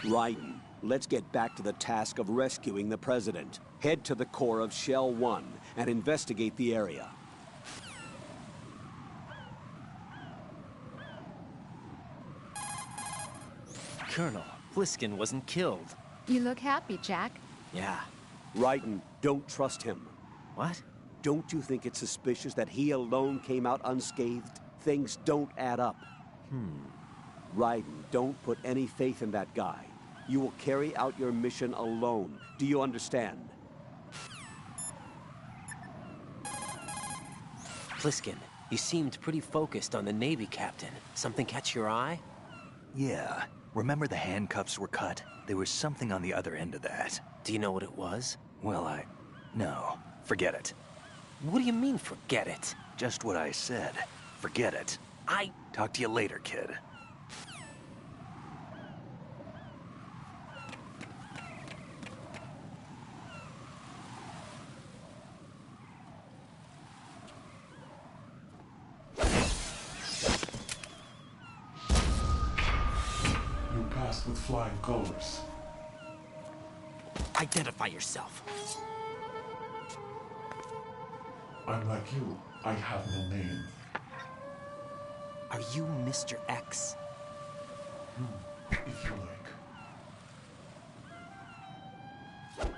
Raiden, let's get back to the task of rescuing the President. Head to the core of Shell 1 and investigate the area. Colonel, Pliskin wasn't killed. You look happy, Jack. Yeah. Raiden, don't trust him. What? Don't you think it's suspicious that he alone came out unscathed? Things don't add up. Raiden, don't put any faith in that guy. You will carry out your mission alone. Do you understand? Pliskin, you seemed pretty focused on the Navy captain. Something catch your eye? Yeah. Remember the handcuffs were cut? There was something on the other end of that. Do you know what it was? Well, no. Forget it. What do you mean, forget it? Just what I said. Forget it. Talk to you later, kid. You passed with flying colors. Identify yourself. I'm like you. I have no name. Are you Mr. X? If you like.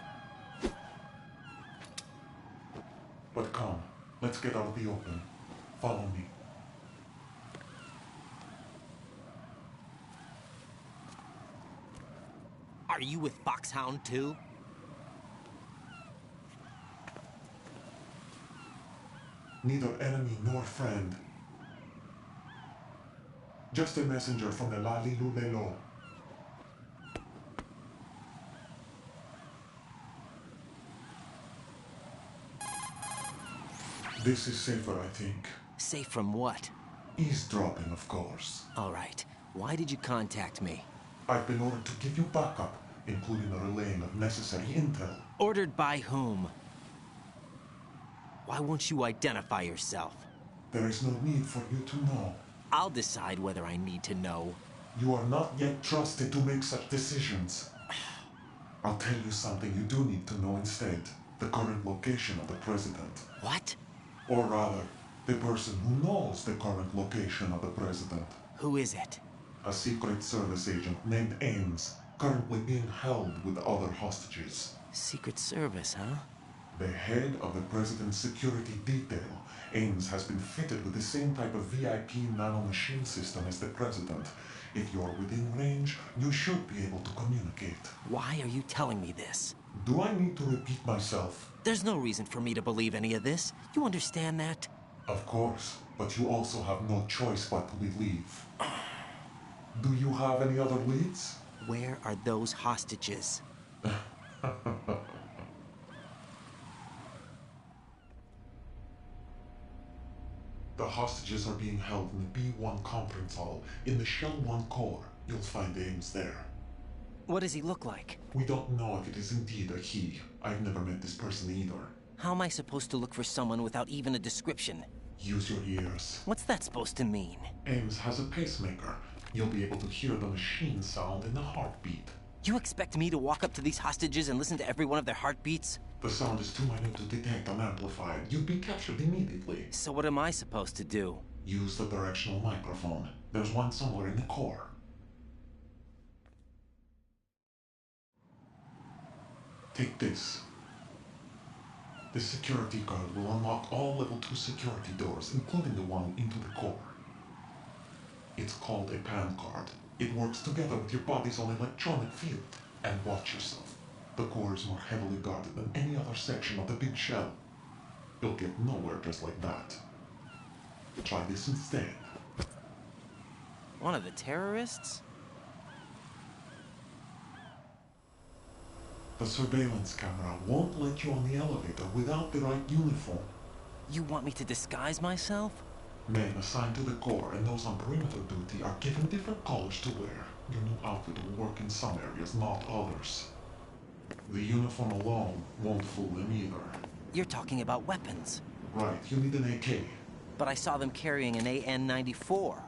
But come, let's get out of the open. Follow me. Are you with Foxhound too? Neither enemy nor friend. Just a messenger from the Lalilulelo. This is safer, I think. Safe from what? Eavesdropping, of course. All right. Why did you contact me? I've been ordered to give you backup, including the relaying of necessary intel. Ordered by whom? Why won't you identify yourself? There is no need for you to know. I'll decide whether I need to know. You are not yet trusted to make such decisions. I'll tell you something you do need to know instead. The current location of the President. What? Or rather, the person who knows the current location of the President. Who is it? A Secret Service agent named Ames, currently being held with other hostages. Secret Service, huh? The head of the President's security detail, Ames, has been fitted with the same type of VIP nanomachine system as the President. If you're within range, you should be able to communicate. Why are you telling me this? Do I need to repeat myself? There's no reason for me to believe any of this. You understand that? Of course, but you also have no choice but to believe. Do you have any other leads? Where are those hostages? The hostages are being held in the B1 conference hall in the Shell 1 core. You'll find Ames there. What does he look like? We don't know if it is indeed a he. I've never met this person either. How am I supposed to look for someone without even a description? Use your ears. What's that supposed to mean? Ames has a pacemaker. You'll be able to hear the machine sound in the heartbeat. You expect me to walk up to these hostages and listen to every one of their heartbeats? The sound is too minute to detect and amplify it. You'd be captured immediately. So what am I supposed to do? Use the directional microphone. There's one somewhere in the core. Take this. The security card will unlock all level 2 security doors, including the one into the core. It's called a PAN card. It works together with your body's own electronic field. And watch yourself. The core is more heavily guarded than any other section of the big shell. You'll get nowhere just like that. Try this instead. One of the terrorists? The surveillance camera won't let you on the elevator without the right uniform. You want me to disguise myself? Men assigned to the core and those on perimeter duty are given different colors to wear. Your new outfit will work in some areas, not others. The uniform alone won't fool them either. You're talking about weapons. Right, you need an AK. But I saw them carrying an AN-94.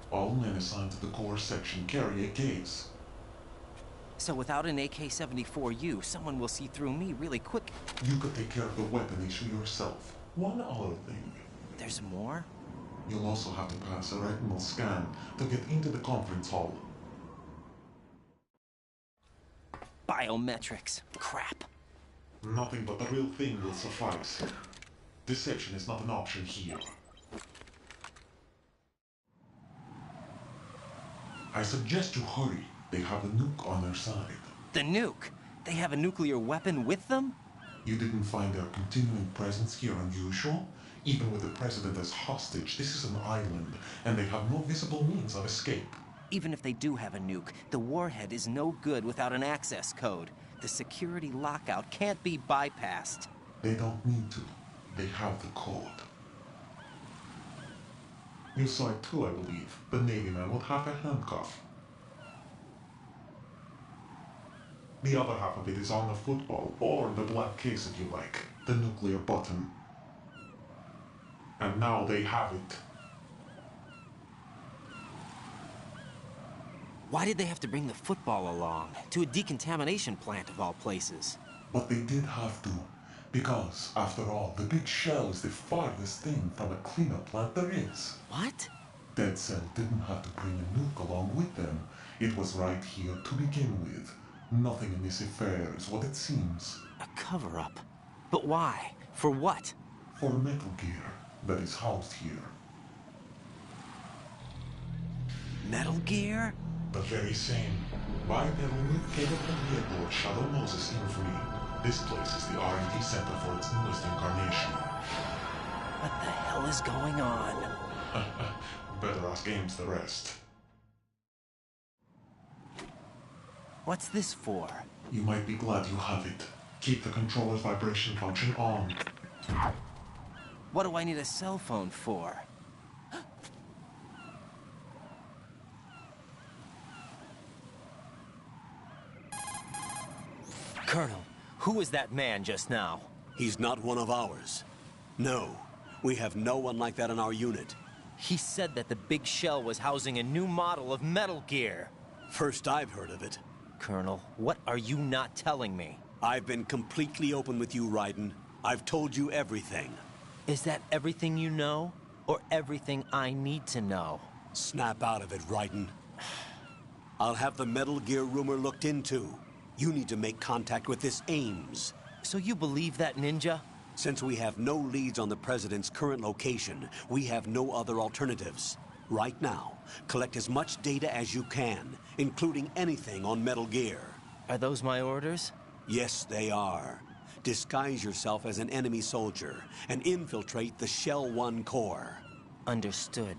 All men assigned to the core section carry AKs. So without an AK-74U, someone will see through me really quick. You could take care of the weapon issue yourself. One other thing. There's more? You'll also have to pass a retinal scan to get into the conference hall. Biometrics. Crap. Nothing but the real thing will suffice. Deception is not an option here. I suggest you hurry. They have a nuke on their side. The nuke? They have a nuclear weapon with them? You didn't find their continuing presence here unusual? Even with the president as hostage, this is an island, and they have no visible means of escape. Even if they do have a nuke, the warhead is no good without an access code. The security lockout can't be bypassed. They don't need to. They have the code. You saw it too, I believe. The Navy man with half a handcuff. The other half of it is on the football, or the black case if you like. The nuclear button. And now they have it. Why did they have to bring the football along? To a decontamination plant of all places. But they did have to. Because, after all, the big shell is the farthest thing from a cleanup plant there is. What? Dead Cell didn't have to bring a nuke along with them. It was right here to begin with. Nothing in this affair is what it seems. A cover-up? But why? For what? For Metal Gear that is housed here. Metal Gear? The very same. Bipedal nuke capable vehicle Shadow Moses Infamy. This place is the R&D center for its newest incarnation. What the hell is going on? Better ask Ames the rest. What's this for? You might be glad you have it. Keep the controller's vibration function on. What do I need a cell phone for? Colonel, who was that man just now? He's not one of ours. No, we have no one like that in our unit. He said that the big shell was housing a new model of Metal Gear. First I've heard of it. Colonel, what are you not telling me? I've been completely open with you, Raiden. I've told you everything. Is that everything you know? Or everything I need to know? Snap out of it, Raiden. I'll have the Metal Gear rumor looked into. You need to make contact with this Ames. So you believe that ninja? Since we have no leads on the President's current location, we have no other alternatives. Right now, collect as much data as you can, including anything on Metal Gear. Are those my orders? Yes, they are. Disguise yourself as an enemy soldier and infiltrate the Shell 1 core. Understood.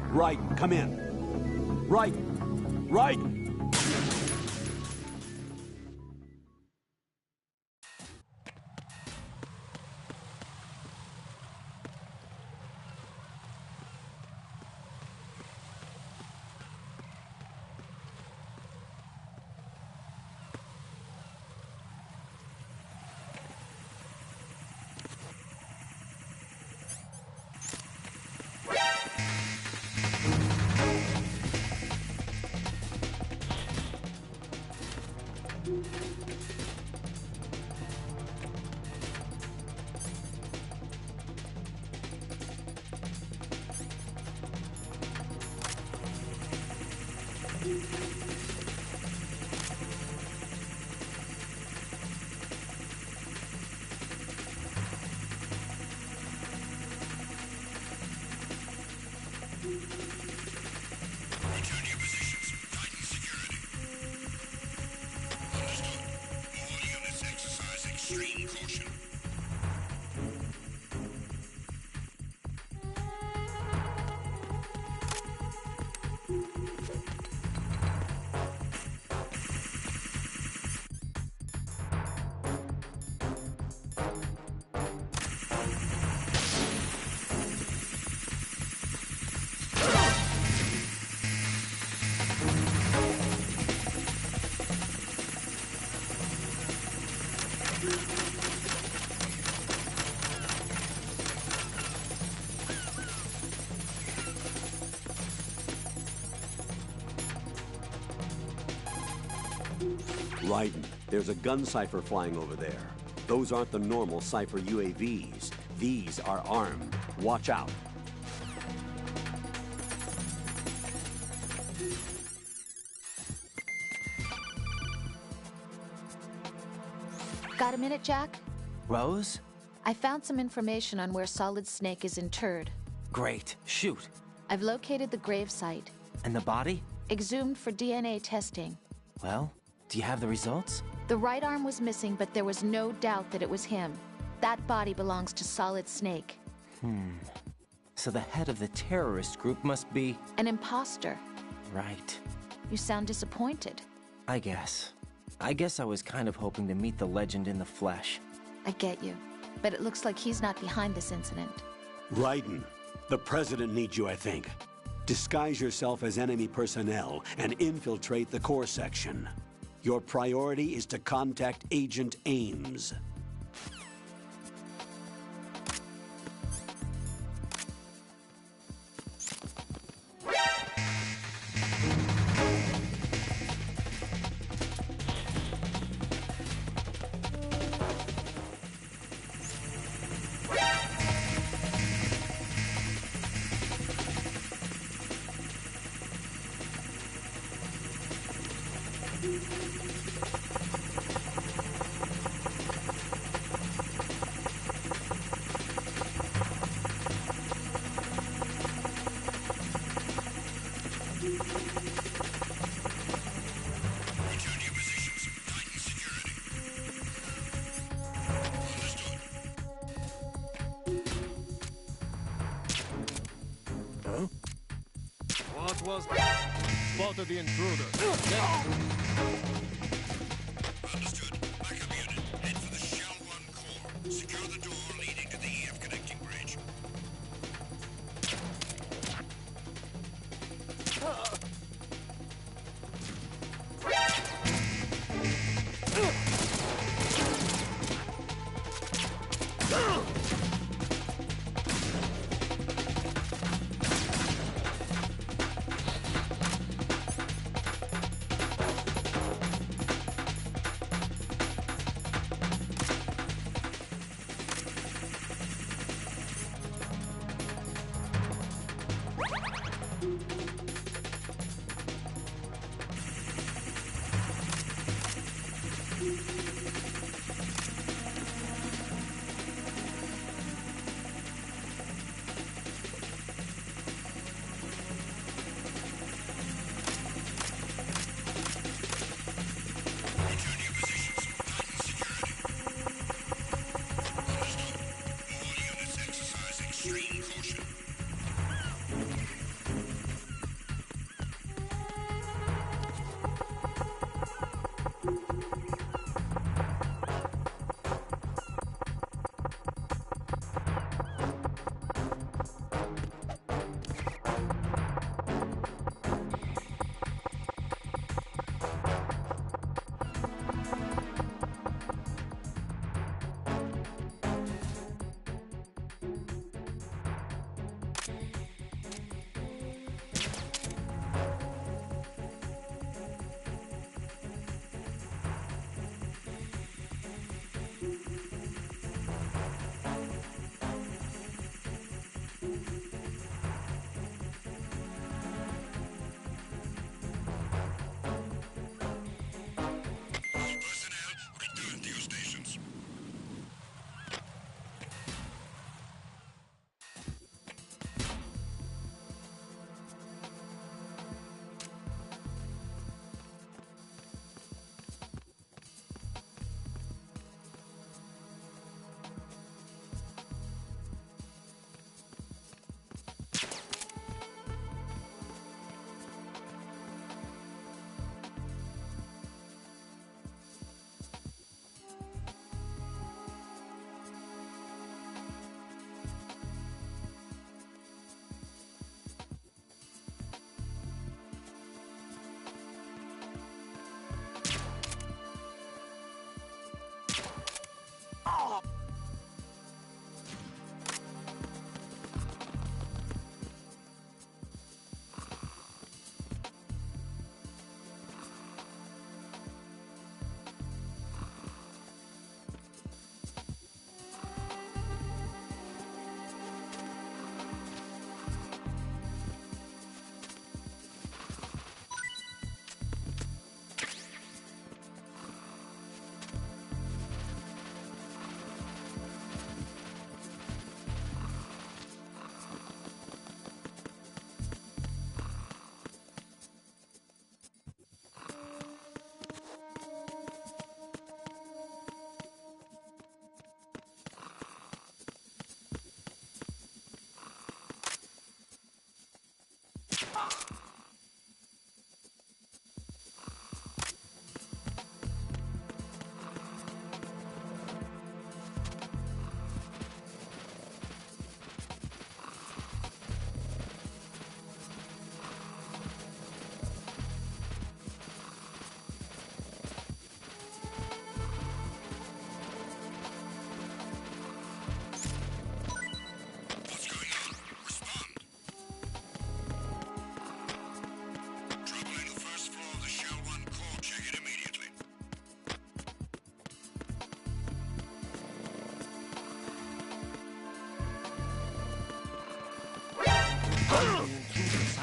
Right, come in. Right, right! Raiden, there's a gun cipher flying over there. Those aren't the normal cipher UAVs. These are armed. Watch out. Got a minute, Jack? Rose? I found some information on where Solid Snake is interred. Great. Shoot. I've located the grave site. And the body? Exhumed for DNA testing. Well, do you have the results? The right arm was missing, but there was no doubt that it was him. That body belongs to Solid Snake. So the head of the terrorist group must be... An imposter. Right. You sound disappointed. I guess I was kind of hoping to meet the legend in the flesh. I get you. But it looks like he's not behind this incident. Raiden, the President needs you, I think. Disguise yourself as enemy personnel and infiltrate the core section. Your priority is to contact Agent Ames. What was that? Spotted the intruder. Understood. Backup unit. Head for the Shell 1 core. Secure the door leading to the EF connecting bridge. Return your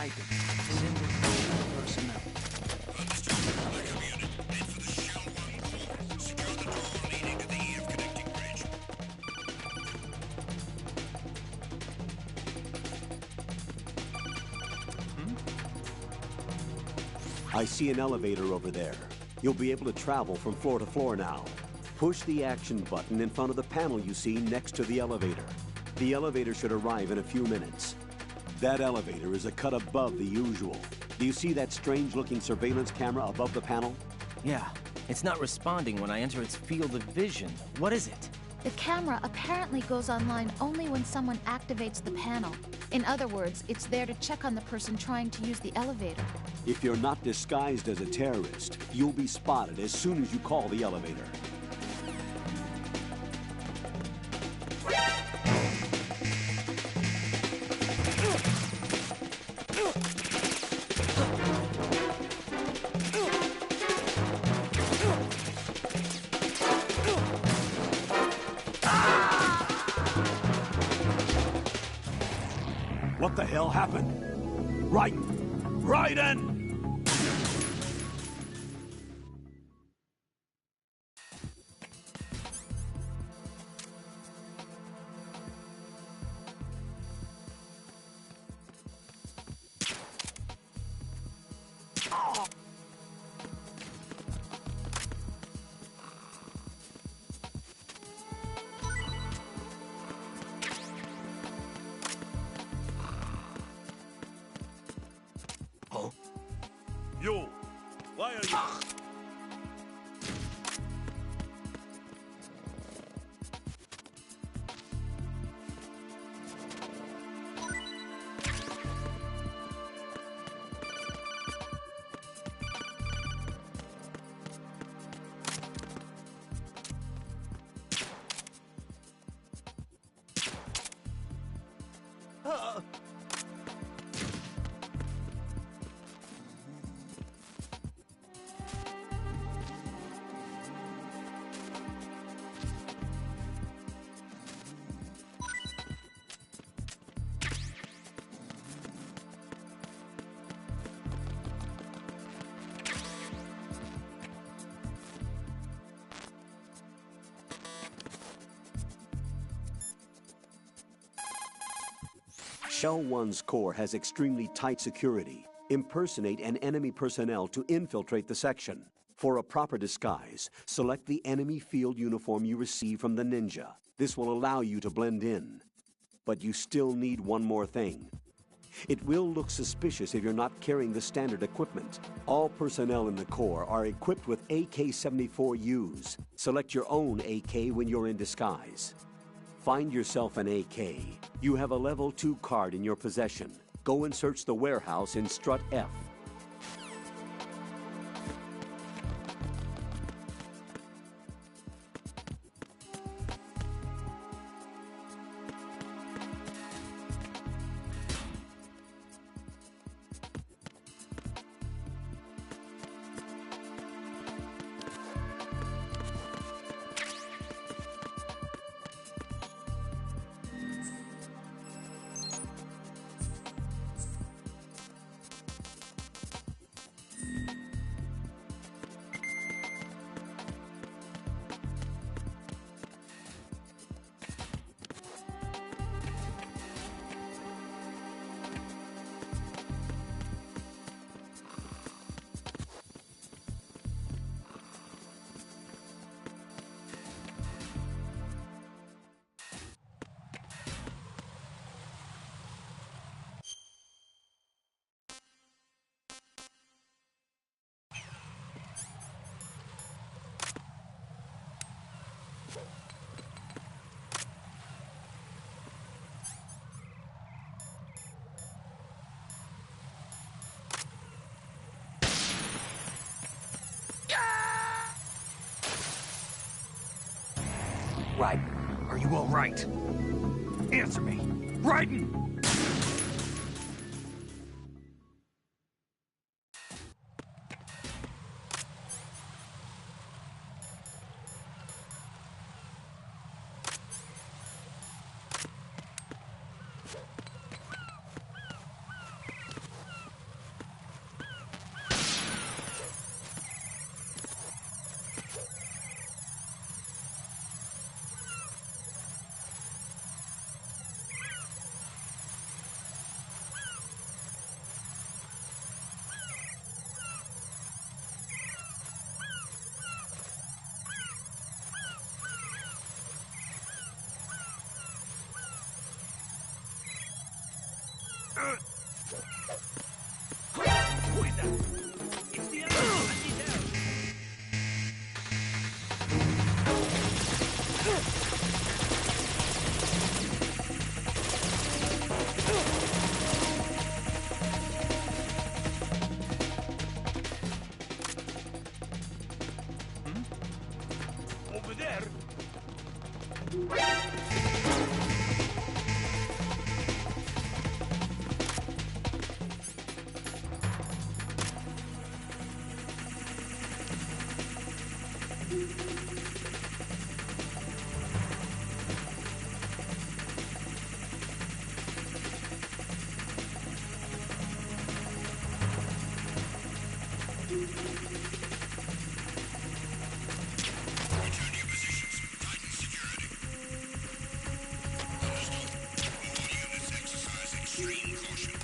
typing. Send it to personnel. Understood. Backup unit, head for the Shell 1 core. Secure the door leading to the EF connecting bridge. I see an elevator over there. You'll be able to travel from floor to floor now. Push the action button in front of the panel you see next to the elevator. The elevator should arrive in a few minutes. That elevator is a cut above the usual. Do you see that strange-looking surveillance camera above the panel? Yeah, it's not responding when I enter its field of vision. What is it? The camera apparently goes online only when someone activates the panel. In other words, it's there to check on the person trying to use the elevator. If you're not disguised as a terrorist, you'll be spotted as soon as you call the elevator. What the hell happened? Raiden! You! Why are you... Shell 1's core has extremely tight security. Impersonate an enemy personnel to infiltrate the section. For a proper disguise, select the enemy field uniform you receive from the ninja. This will allow you to blend in. But you still need one more thing. It will look suspicious if you're not carrying the standard equipment. All personnel in the Corps are equipped with AK-74Us. Select your own AK when you're in disguise. Find yourself an AK. You have a level 2 card in your possession. Go and search the warehouse in Strut F. Raiden, are you all right? Answer me! Raiden! there! Return to your positions. Tighten security. Understood. All units exercise extreme caution.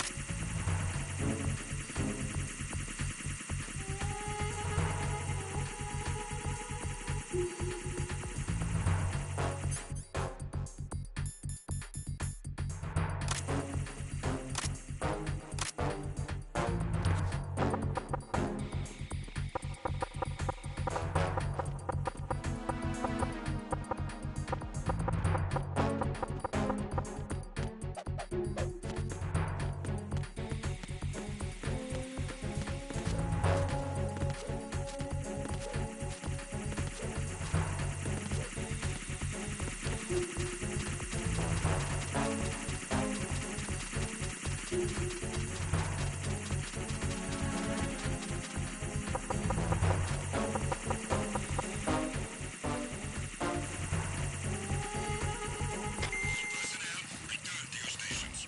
Personnel, return to your stations.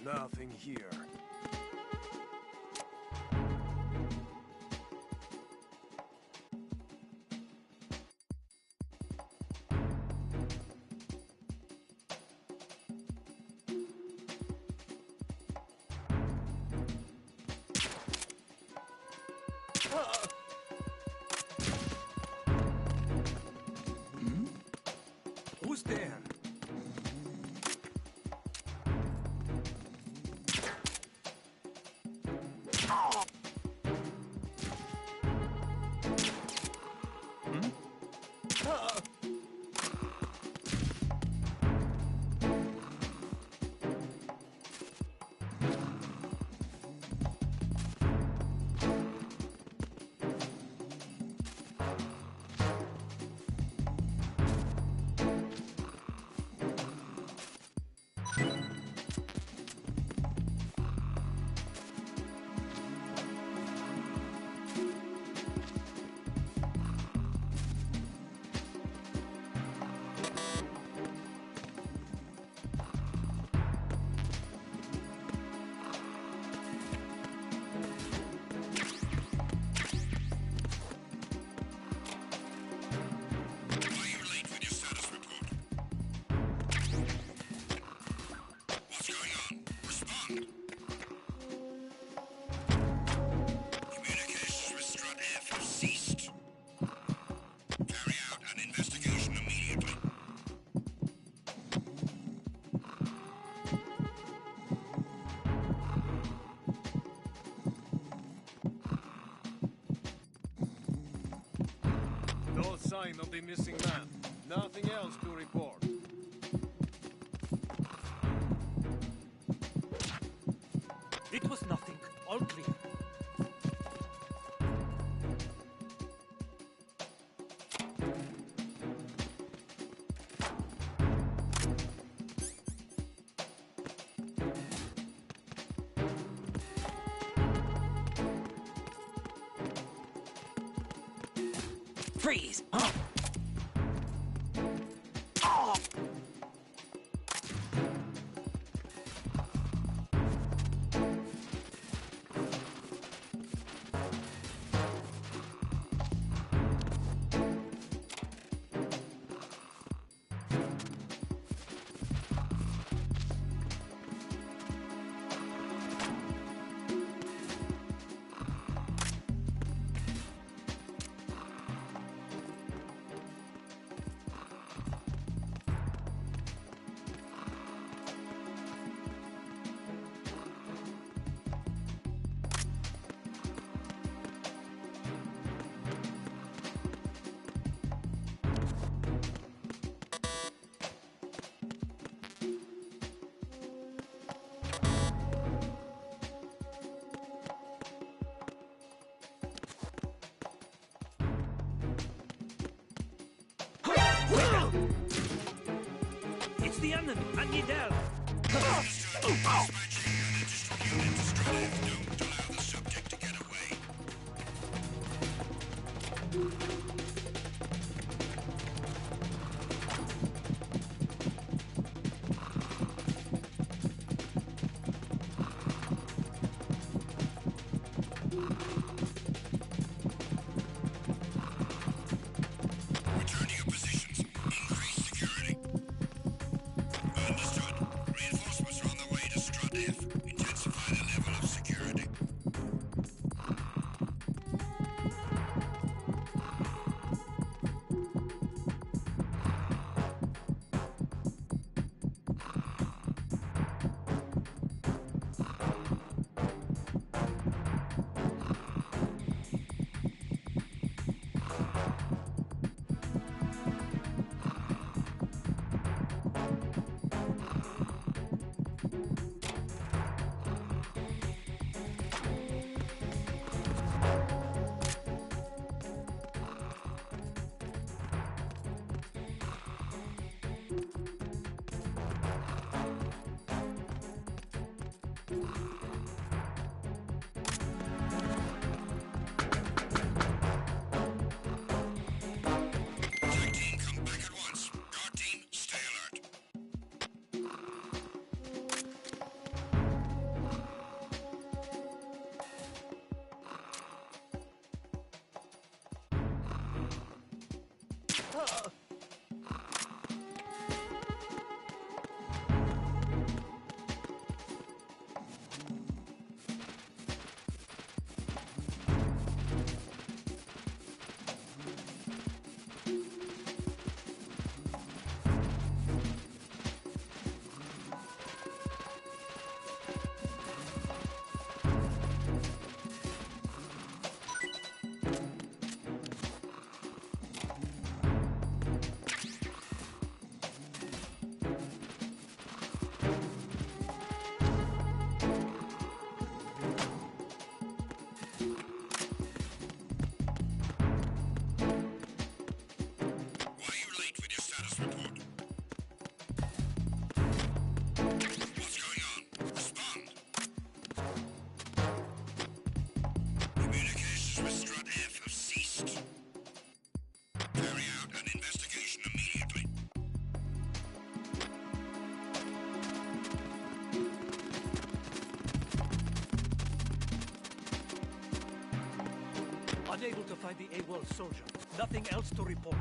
Nothing here. Who's there? Why are you late with your status report? What's going on? Respond. Communications with Strut F have ceased. Carry out an investigation immediately. No sign of the missing man. Nothing else to report. It was nothing. All clear. Freeze! the enemy? I need help. Dispatching an additional unit to Strut F. Don't allow the subject to get away. Return to your positions. Increase security. Understood. Reinforcements are on the way to Strut F. Intensify the level of security. Tag team, come back at once. Guard team, stay alert. Why are you late with your status report? What's going on? Respond. Communications with Strut F have ceased. Carry out an investigation immediately. Unable to find the AWOL soldier. Nothing else to report.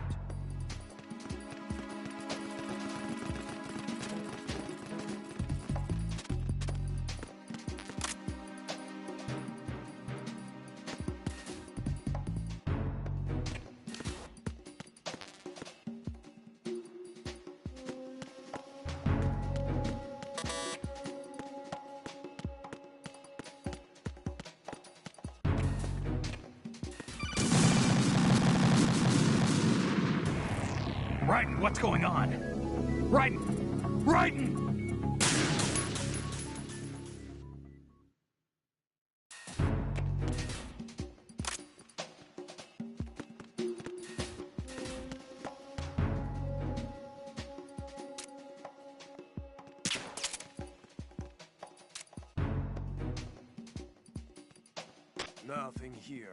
Raiden, what's going on? Raiden! Raiden! Nothing here.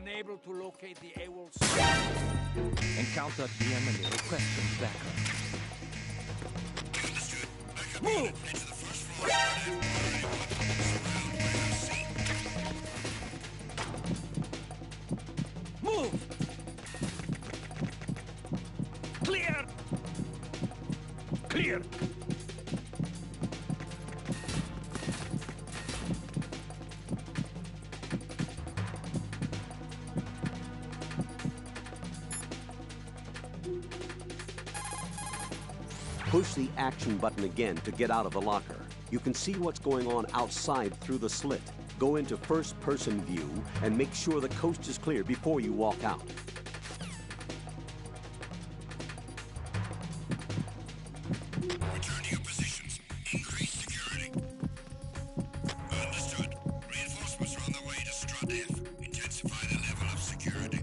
unable to locate the AWOL soldier. Encountered the enemy requesting backup. Understood. Backup Move! unit. Head to the first floor. Surround by Rassadi. Move! Clear! Clear! Push the action button again to get out of the locker. You can see what's going on outside through the slit. Go into first-person view and make sure the coast is clear before you walk out. Return to your positions. Increase security. Understood. Reinforcements are on their way to Strut F. Intensify the level of security.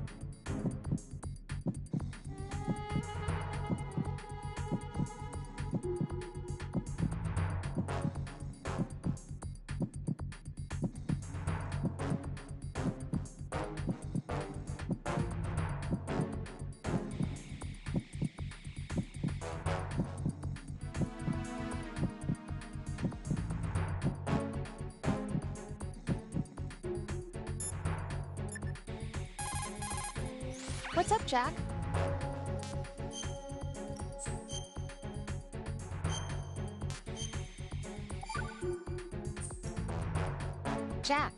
What's up, Jack? Jack.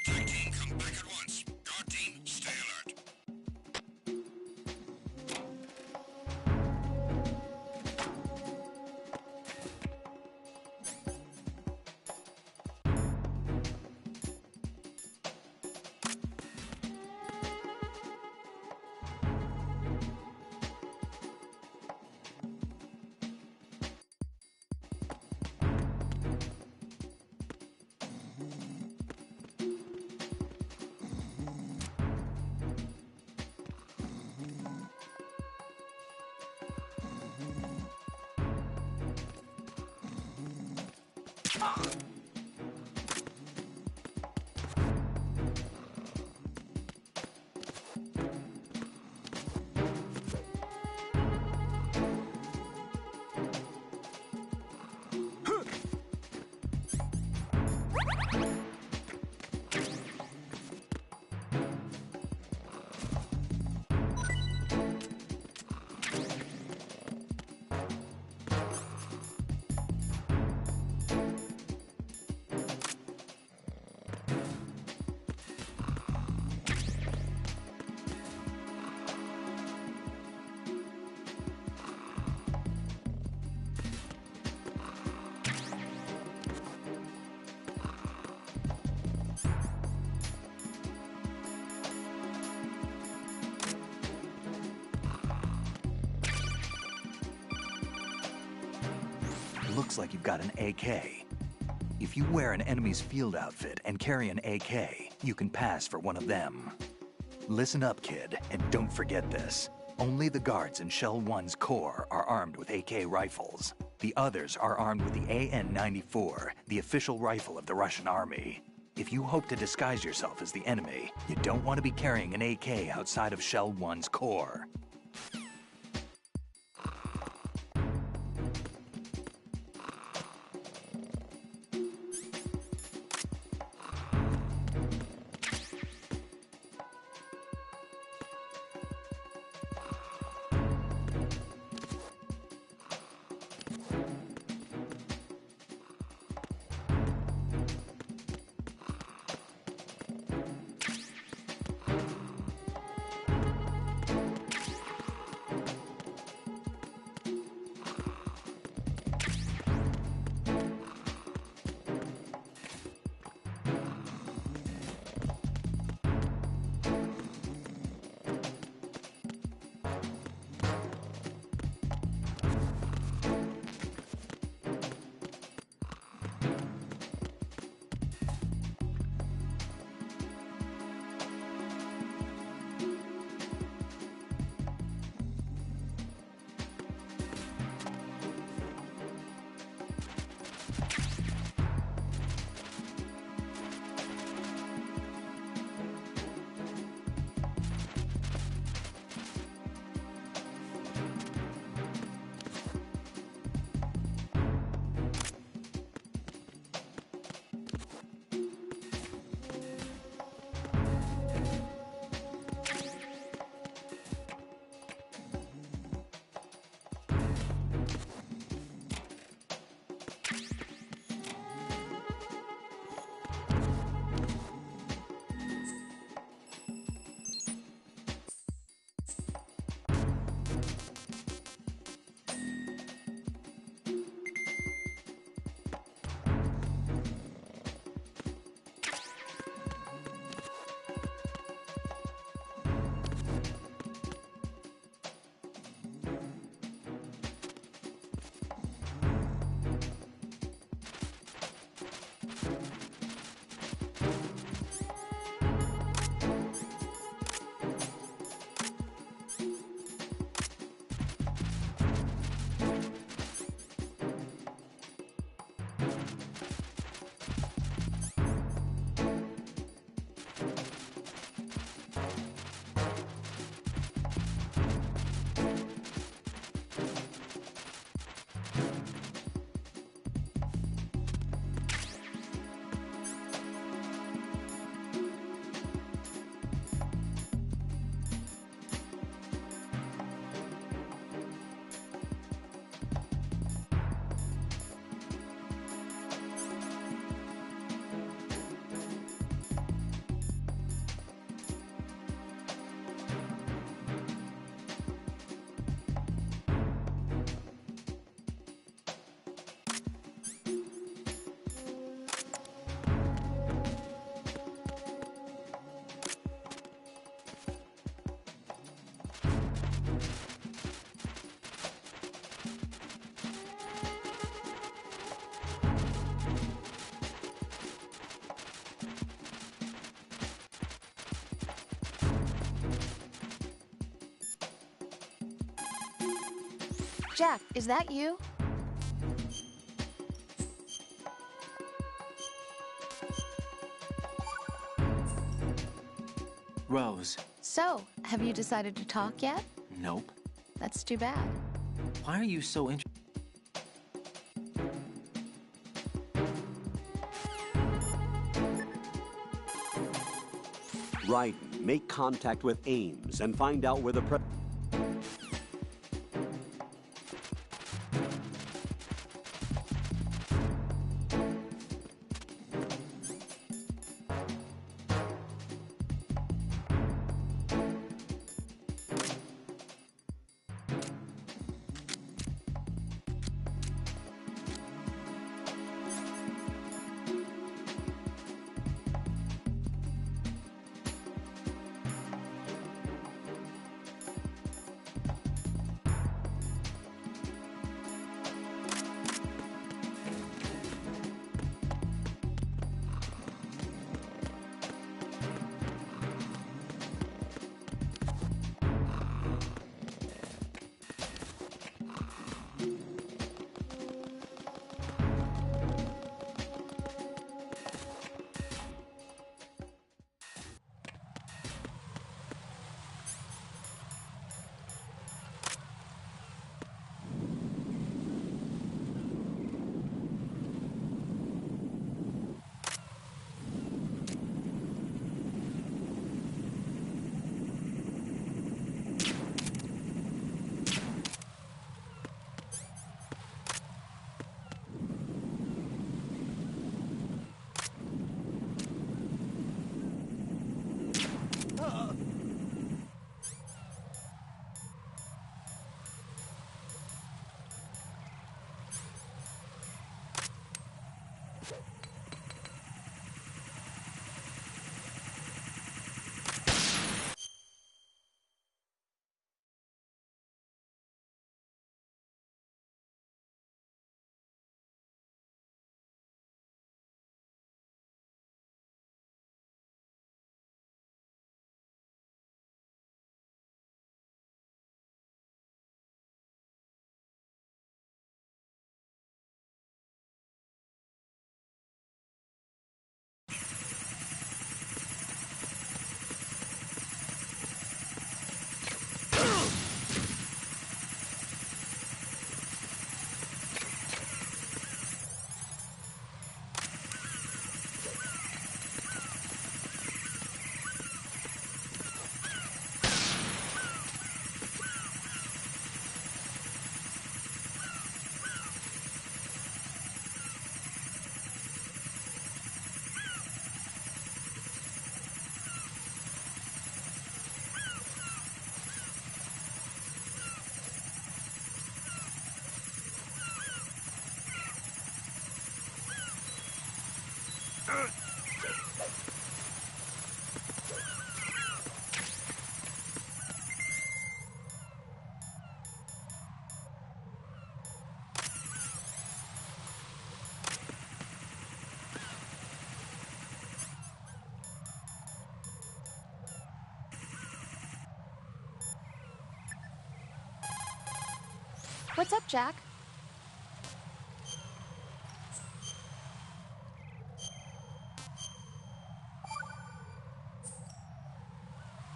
Attack team, come back at once. Guard team, stay alert. Looks like you've got an AK. If you wear an enemy's field outfit and carry an AK, you can pass for one of them. Listen up, kid, and don't forget this. Only the guards in Shell 1's core are armed with AK rifles. The others are armed with the AN-94, the official rifle of the Russian army. If you hope to disguise yourself as the enemy, you don't want to be carrying an AK outside of Shell 1's core. Jack, is that you? Rose. So, have you decided to talk yet? Nope. That's too bad. Why are you so interested? Raiden, make contact with Ames and find out where the What's up, Jack?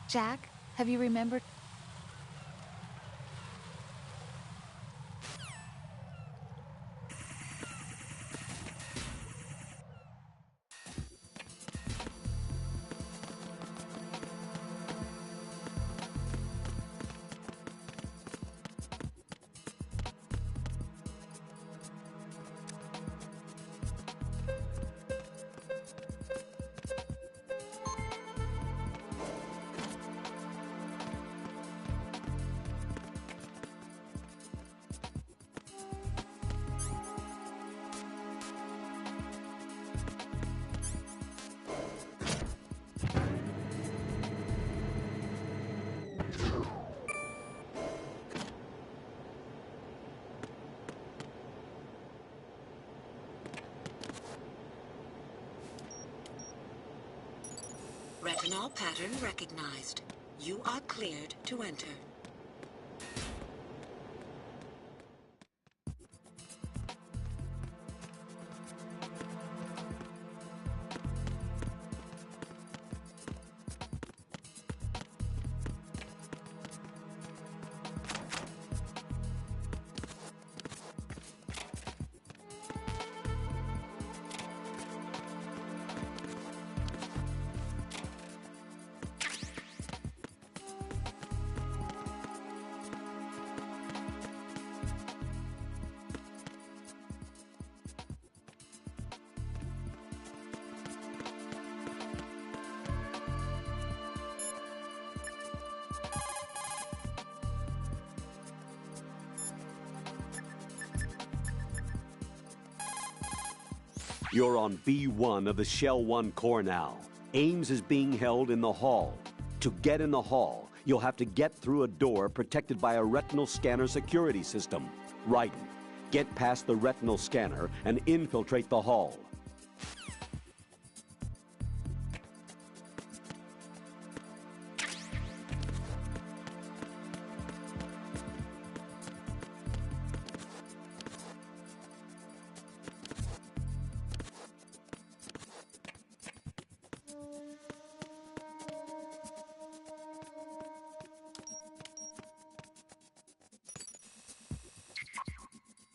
Jack, have you remembered? Retinol pattern recognized. You are cleared to enter. You're on B1 of the Shell 1 core now. Ames is being held in the hall. To get in the hall, you'll have to get through a door protected by a retinal scanner security system. Raiden, get past the retinal scanner and infiltrate the hall.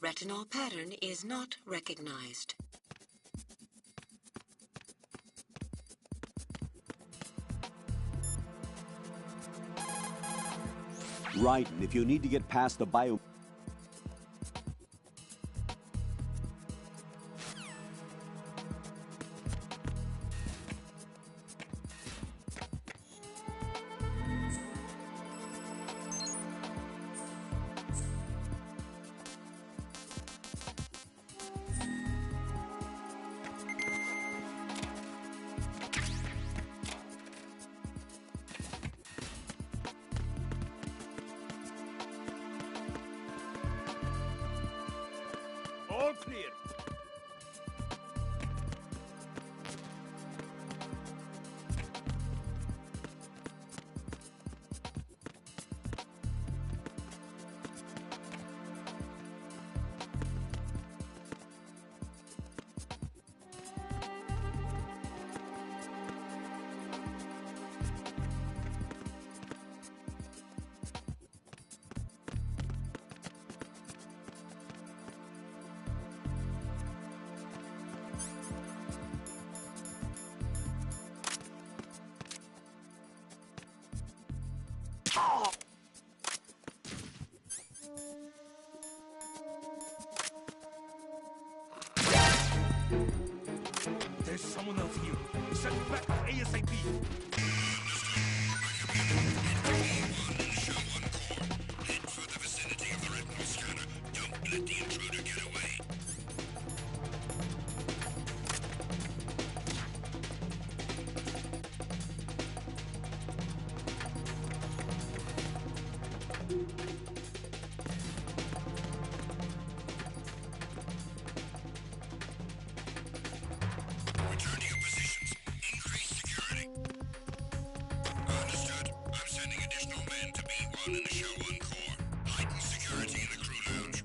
Retinol pattern is not recognized. Raiden, if you need to get past the bio... All clear. There's someone else here. Send it back ASAP. Head for the vicinity of the retinal scanner. Don't let the intruder get away. Return to your positions. Increase security. Understood. I'm sending additional men to B1 in the Shell 1 core. Heighten security in the crew lounge.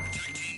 Attack team,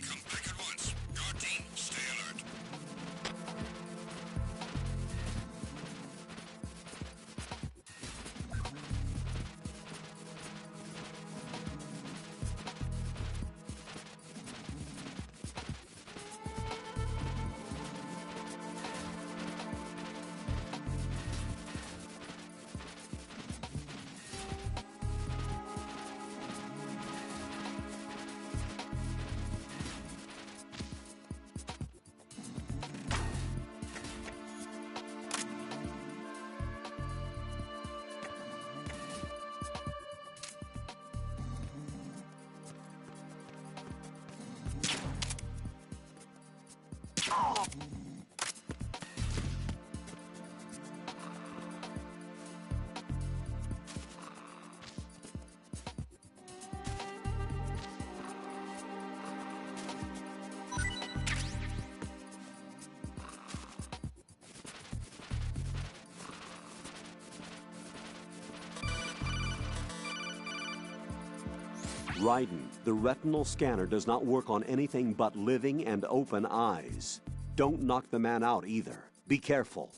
Raiden, the retinal scanner does not work on anything but living and open eyes. Don't knock the man out either. Be careful.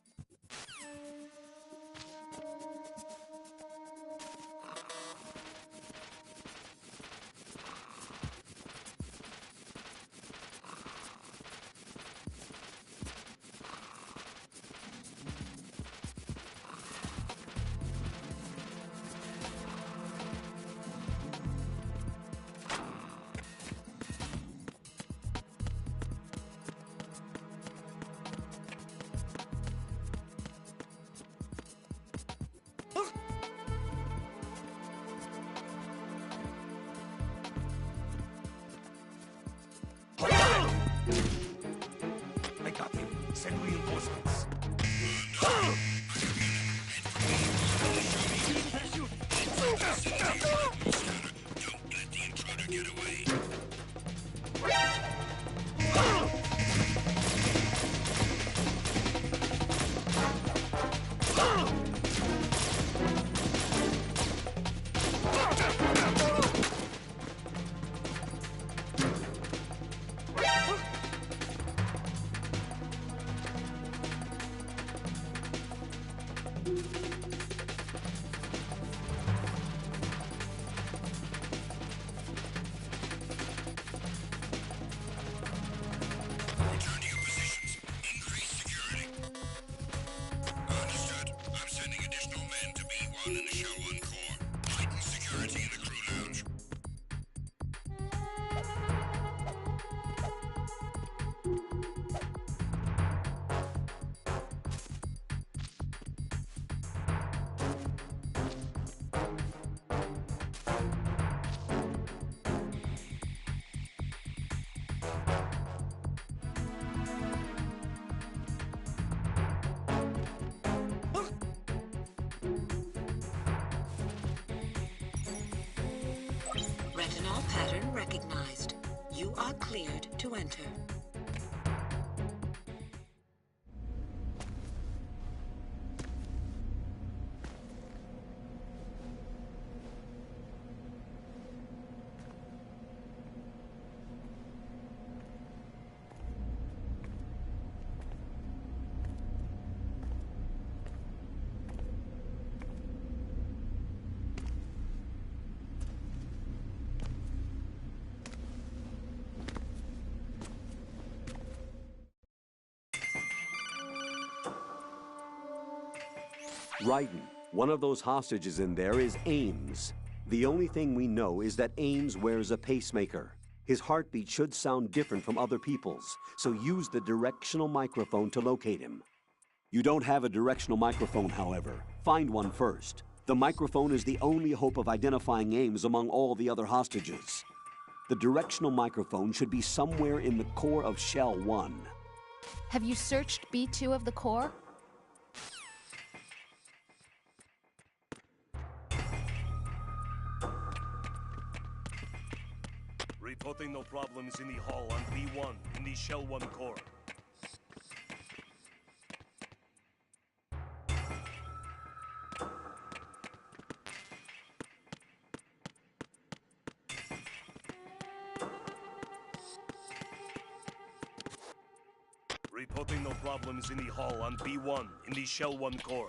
I got him. Send reinforcements. Don't let the intruder get away. Return to your positions. Increase security. Understood. I'm sending additional men to B1 in the Shell 1 core. Heighten security in the crew lounge. Retinol pattern recognized. You are cleared to enter. Raiden, one of those hostages in there is Ames. The only thing we know is that Ames wears a pacemaker. His heartbeat should sound different from other people's, so use the directional microphone to locate him. You don't have a directional microphone, however. Find one first. The microphone is the only hope of identifying Ames among all the other hostages. The directional microphone should be somewhere in the core of Shell 1. Have you searched B2 of the core? Reporting no problems in the hall on B1 in the Shell 1 core. Reporting no problems in the hall on B1 in the Shell 1 core.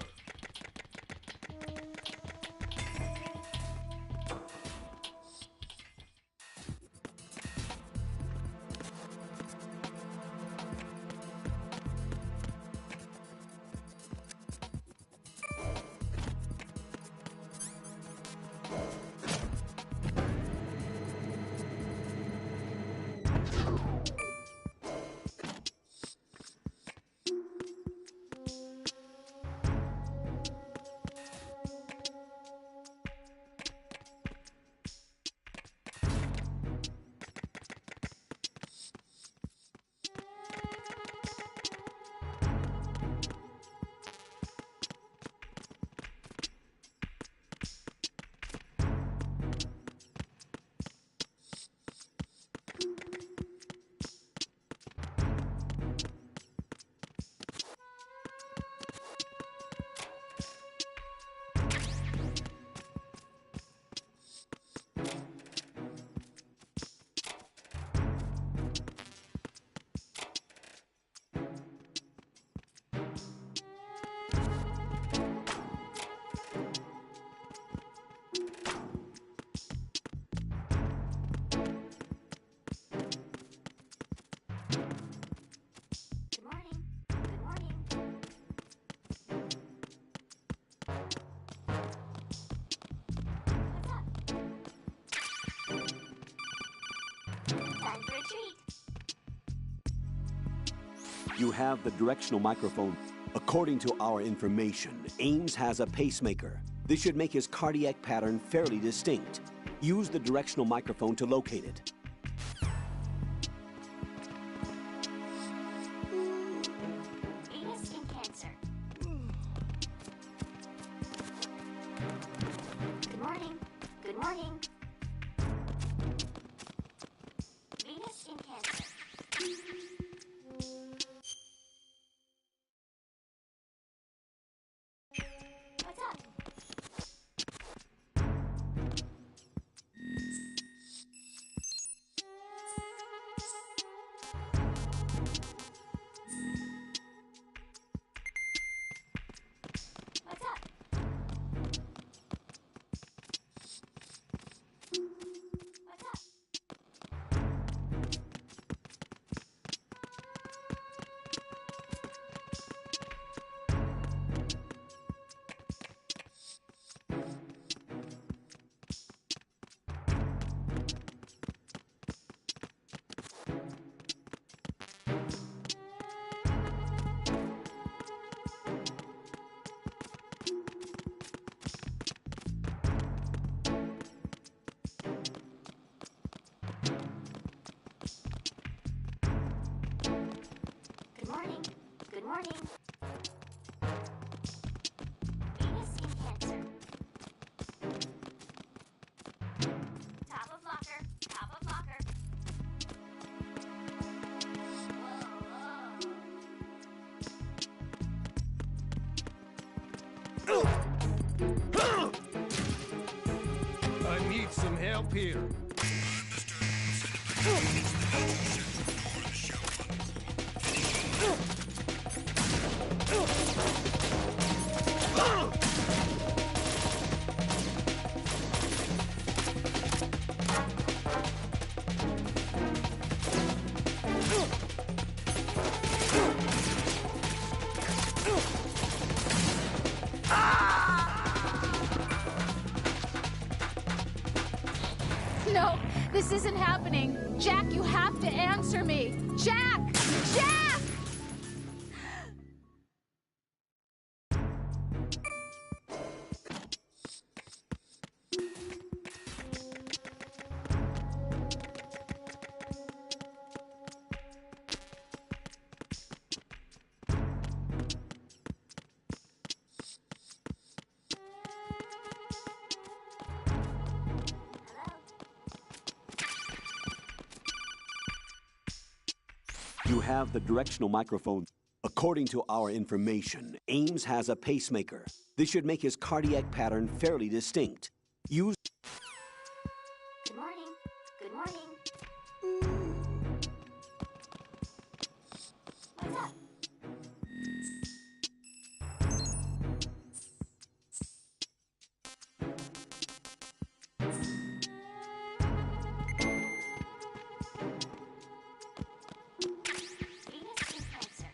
You have the directional microphone. According to our information, Ames has a pacemaker. This should make his cardiac pattern fairly distinct. Use the directional microphone to locate it. Venous skin cancer. Good morning. Good morning. Venous skin cancer. What's up? What's up? What's up? Good morning. Good morning. Venous skin cancer. Top of locker. Top of locker. I need some help here. No, this isn't happening. Jack, you have to answer me. Jack! Jack! You have the directional microphone. According to our information, Ames has a pacemaker. This should make his cardiac pattern fairly distinct. Use... Good morning. Good morning. What's up? Venous skin cancer.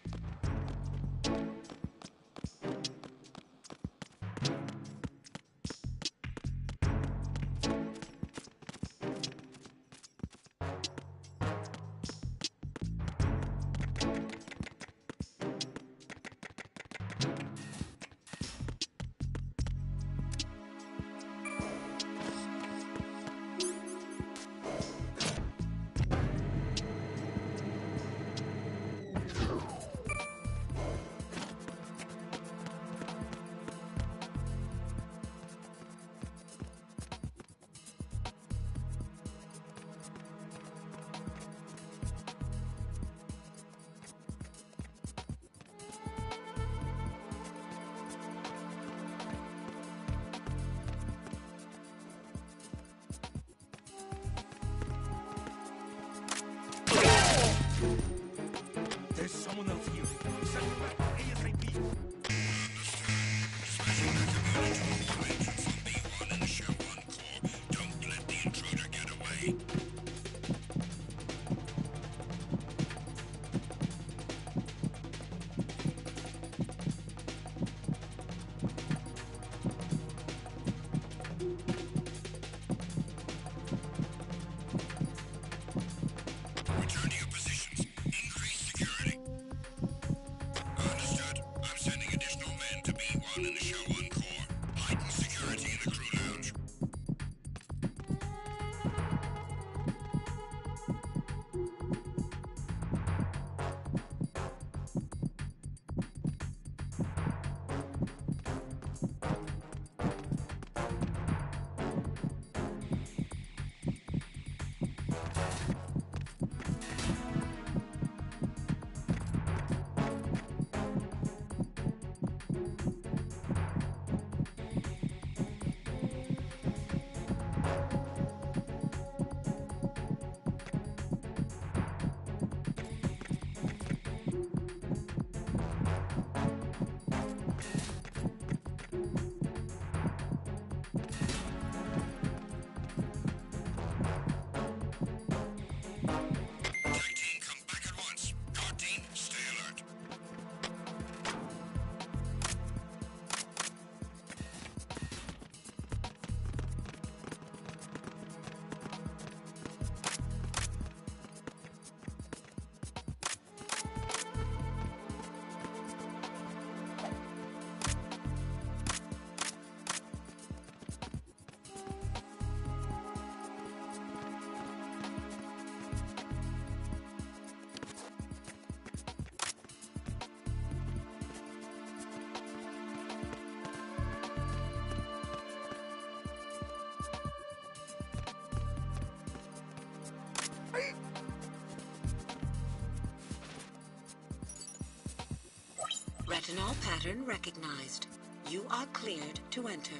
Retinol pattern recognized. You are cleared to enter.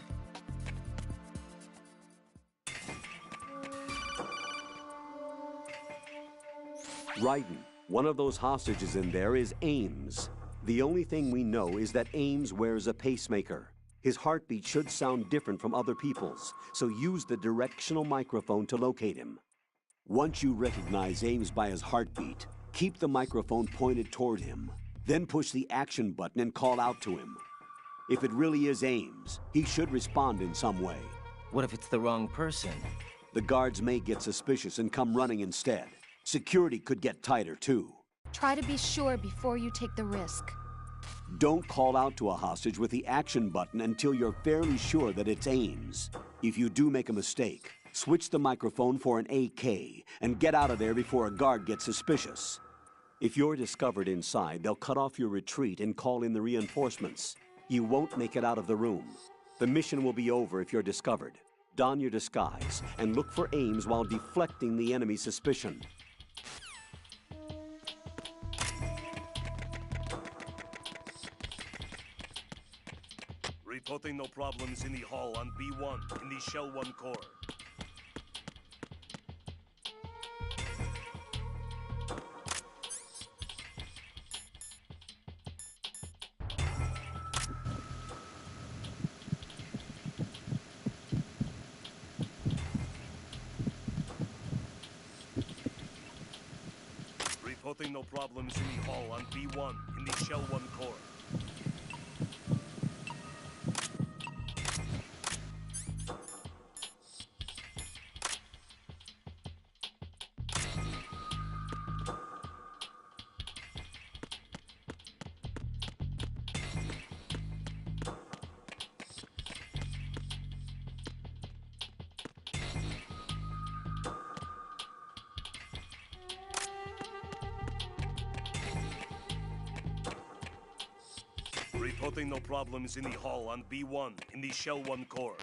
Raiden, one of those hostages in there is Ames. The only thing we know is that Ames wears a pacemaker. His heartbeat should sound different from other people's, so use the directional microphone to locate him. Once you recognize Ames by his heartbeat, keep the microphone pointed toward him. Then push the action button and call out to him. If it really is Ames, he should respond in some way. What if it's the wrong person? The guards may get suspicious and come running instead. Security could get tighter, too. Try to be sure before you take the risk. Don't call out to a hostage with the action button until you're fairly sure that it's Ames. If you do make a mistake, switch the microphone for an AK and get out of there before a guard gets suspicious. If you're discovered inside, they'll cut off your retreat and call in the reinforcements. You won't make it out of the room. The mission will be over if you're discovered. Don your disguise and look for Ames while deflecting the enemy's suspicion. Reporting no problems in the hall on B1 in the Shell 1 core. Reporting no problems in the hall on B1 in the Shell 1 core. Reporting no problems in the hall on B1 in the Shell 1 core.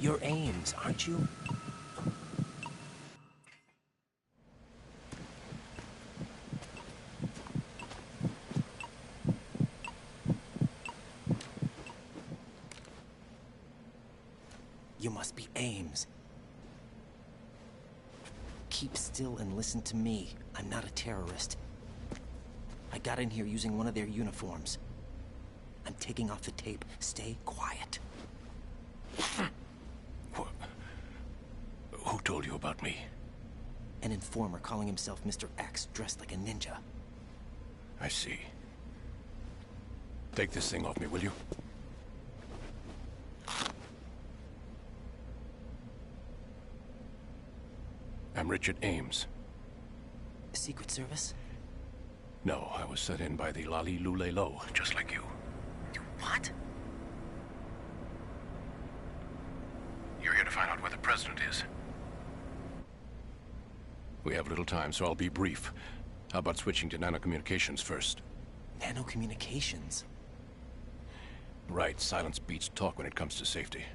You're Ames, aren't you? You must be Ames. Keep still and listen to me. I'm not a terrorist. I got in here using one of their uniforms. I'm taking off the tape. Stay quiet. Who told you about me? An informer calling himself Mr. X, dressed like a ninja. I see. Take this thing off me, will you? I'm Richard Ames. Secret Service? No, I was set in by the Lali Lule Lo, just like you. What? You're here to find out where the president is. We have little time, so I'll be brief. How about switching to nanocommunications first? Nanocommunications? Right, silence beats talk when it comes to safety.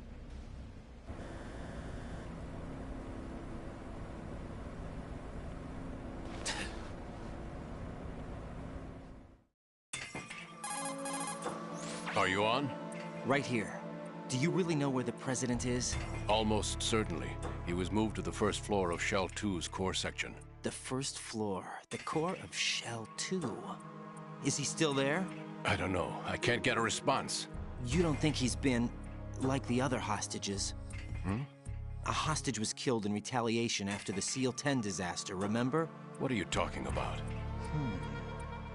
Are you on? Right here. Do you really know where the president is? Almost certainly. He was moved to the first floor of Shell 2's core section. The first floor. The core of Shell 2. Is he still there? I don't know. I can't get a response. You don't think he's been like the other hostages? Hmm? A hostage was killed in retaliation after the SEAL-10 disaster, remember? What are you talking about?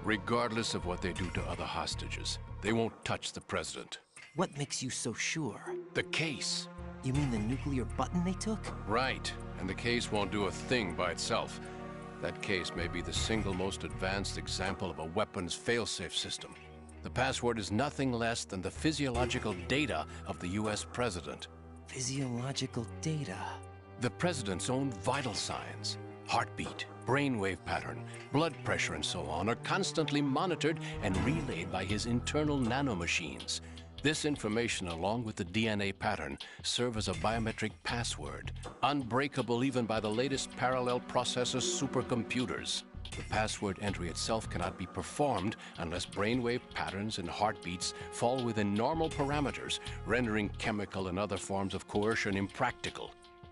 Regardless of what they do to other hostages, they won't touch the president. What makes you so sure? The case. You mean the nuclear button they took? Right, and the case won't do a thing by itself. That case may be the single most advanced example of a weapons failsafe system. The password is nothing less than the physiological data of the US president. Physiological data? The president's own vital signs, heartbeat, brainwave pattern, blood pressure, and so on, are constantly monitored and relayed by his internal nanomachines. This information, along with the DNA pattern, serve as a biometric password, unbreakable even by the latest parallel processor supercomputers. The password entry itself cannot be performed unless brainwave patterns and heartbeats fall within normal parameters, rendering chemical and other forms of coercion impractical.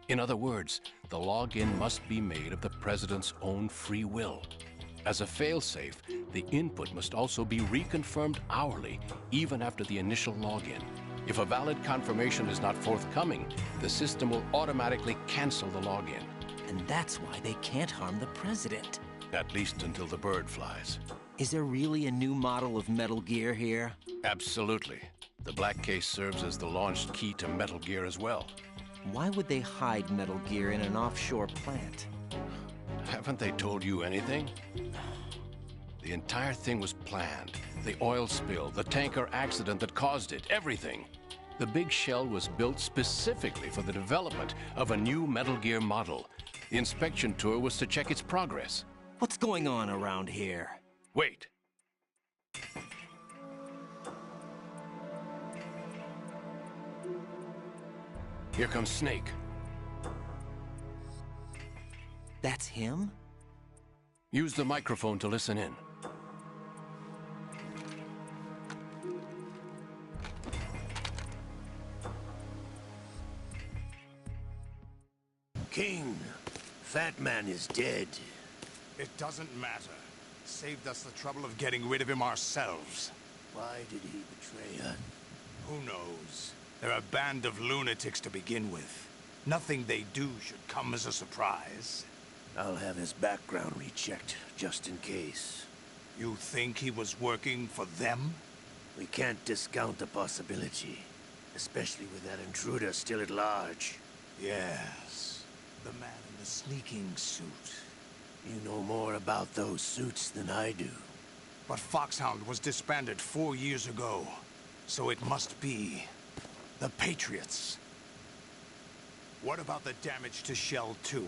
In other words, the login must be made of the president's own free will. As a failsafe, the input must also be reconfirmed hourly, even after the initial login. If a valid confirmation is not forthcoming, the system will automatically cancel the login. And that's why they can't harm the president. At least until the bird flies. Is there really a new model of Metal Gear here? Absolutely. The black case serves as the launch key to Metal Gear as well. Why would they hide Metal Gear in an offshore plant? Haven't they told you anything? The entire thing was planned. The oil spill, the tanker accident that caused it, everything. The big shell was built specifically for the development of a new Metal Gear model. The inspection tour was to check its progress. What's going on around here? Wait. Here comes Snake. That's him? Use the microphone to listen in. King, Fat Man is dead. It doesn't matter. Saved us the trouble of getting rid of him ourselves. Why did he betray us? Who knows? They're a band of lunatics to begin with. Nothing they do should come as a surprise. I'll have his background rechecked, just in case. You think he was working for them? We can't discount the possibility. Especially with that intruder still at large. Yes. The man in the sneaking suit. You know more about those suits than I do. But Foxhound was disbanded 4 years ago. So it must be the Patriots. What about the damage to Shell 2?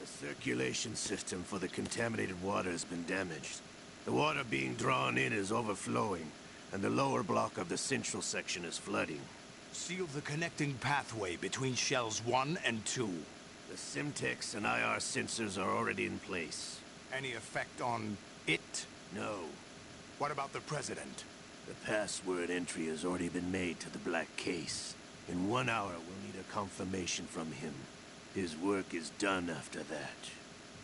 The circulation system for the contaminated water has been damaged. The water being drawn in is overflowing, and the lower block of the central section is flooding. Seal the connecting pathway between Shells 1 and 2. The Simtex and IR sensors are already in place. Any effect on it? No. What about the President? The password entry has already been made to the black case. In 1 hour, we'll need a confirmation from him. His work is done after that.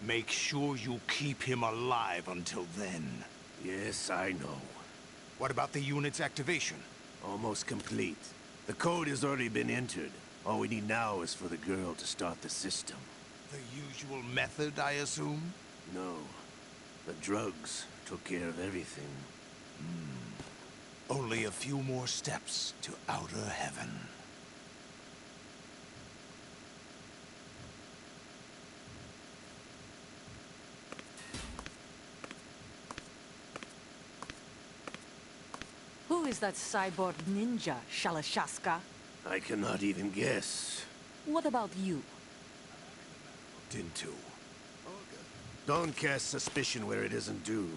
Make sure you keep him alive until then. Yes, I know. What about the unit's activation? Almost complete. The code has already been entered. All we need now is for the girl to start the system. The usual method, I assume? No. The drugs took care of everything. Only a few more steps to outer heaven. Who is that cyborg ninja, Shalashaska? I cannot even guess. What about you? Into. Don't cast suspicion where it isn't due.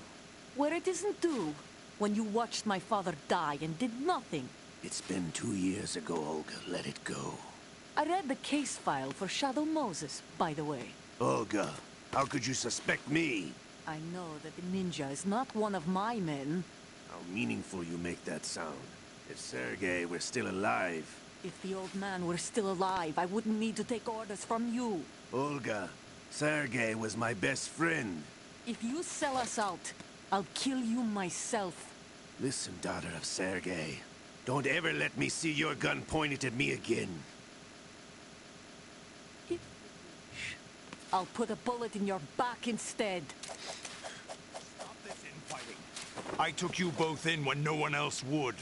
Where it isn't due? When you watched my father die and did nothing. It's been 2 years ago, Olga. Let it go. I read the case file for Shadow Moses, by the way. Olga, how could you suspect me? I know that the ninja is not one of my men. How meaningful you make that sound. If Sergei were still alive... If the old man were still alive, I wouldn't need to take orders from you. Olga, Sergei was my best friend. If you sell us out, I'll kill you myself. Listen, daughter of Sergei. Don't ever let me see your gun pointed at me again. I'll put a bullet in your back instead. Stop this infighting. I took you both in when no one else would.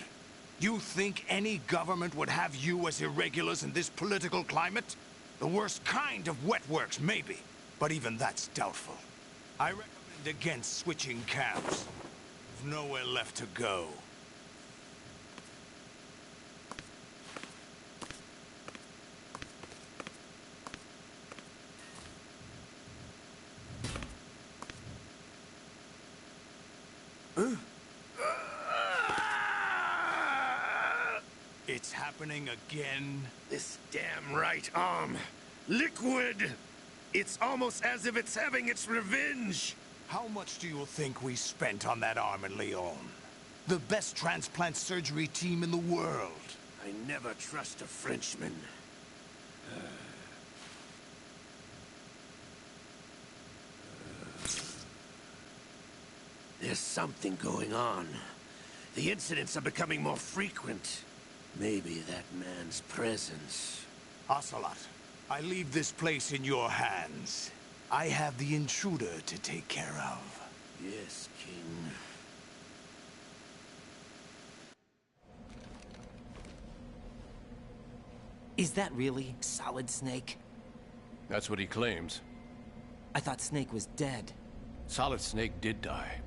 You think any government would have you as irregulars in this political climate? The worst kind of wet works, maybe. But even that's doubtful. I recommend against switching camps. There's nowhere left to go. It's happening again. This damn right arm. Liquid! It's almost as if it's having its revenge! How much do you think we spent on that arm in Lyon? The best transplant surgery team in the world. I never trust a Frenchman. There's something going on. The incidents are becoming more frequent. Maybe that man's presence. Ocelot, I leave this place in your hands. I have the intruder to take care of. Yes, King. Is that really Solid Snake? That's what he claims. I thought Snake was dead. Solid Snake did die.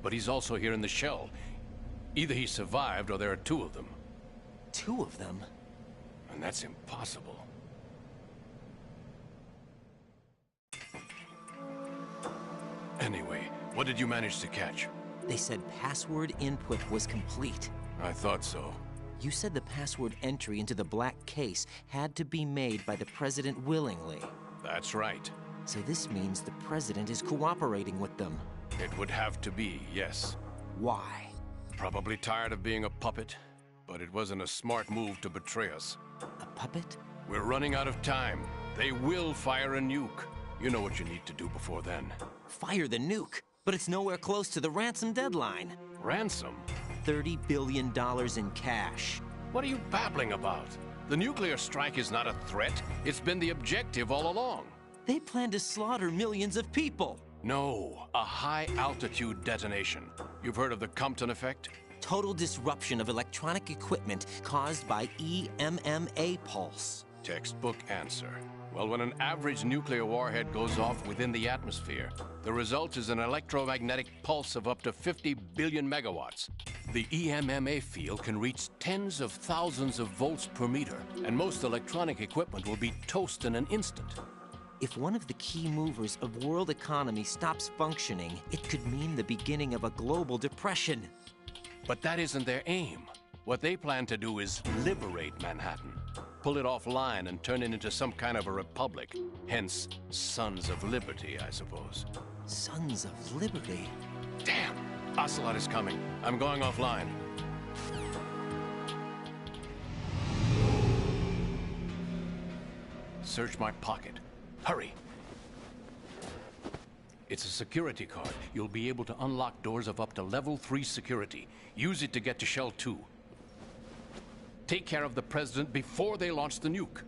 But he's also here in the shell. Either he survived or there are two of them. Two of them? And that's impossible. Anyway, what did you manage to catch? They said password input was complete. I thought so. You said the password entry into the black case had to be made by the President willingly. That's right. So this means the President is cooperating with them. It would have to be, yes. Why? Probably tired of being a puppet, but it wasn't a smart move to betray us. A puppet? We're running out of time. They will fire a nuke. You know what you need to do before then. Fire the nuke? But it's nowhere close to the ransom deadline. Ransom? $30 billion in cash. What are you babbling about? The nuclear strike is not a threat. It's been the objective all along. They plan to slaughter millions of people. No, a high-altitude detonation. You've heard of the Compton effect? Total disruption of electronic equipment caused by EMMA pulse. Textbook answer. Well, when an average nuclear warhead goes off within the atmosphere, the result is an electromagnetic pulse of up to 50 billion megawatts. The EMMA field can reach tens of thousands of volts per meter, and most electronic equipment will be toast in an instant. If one of the key movers of world economy stops functioning, it could mean the beginning of a global depression. But that isn't their aim. What they plan to do is liberate Manhattan. Pull it offline and turn it into some kind of a republic. Hence, Sons of Liberty, I suppose. Sons of Liberty? Damn! Ocelot is coming. I'm going offline. Search my pocket. Hurry! It's a security card. You'll be able to unlock doors of up to level 3 security. Use it to get to Shell 2. Take care of the President before they launch the nuke.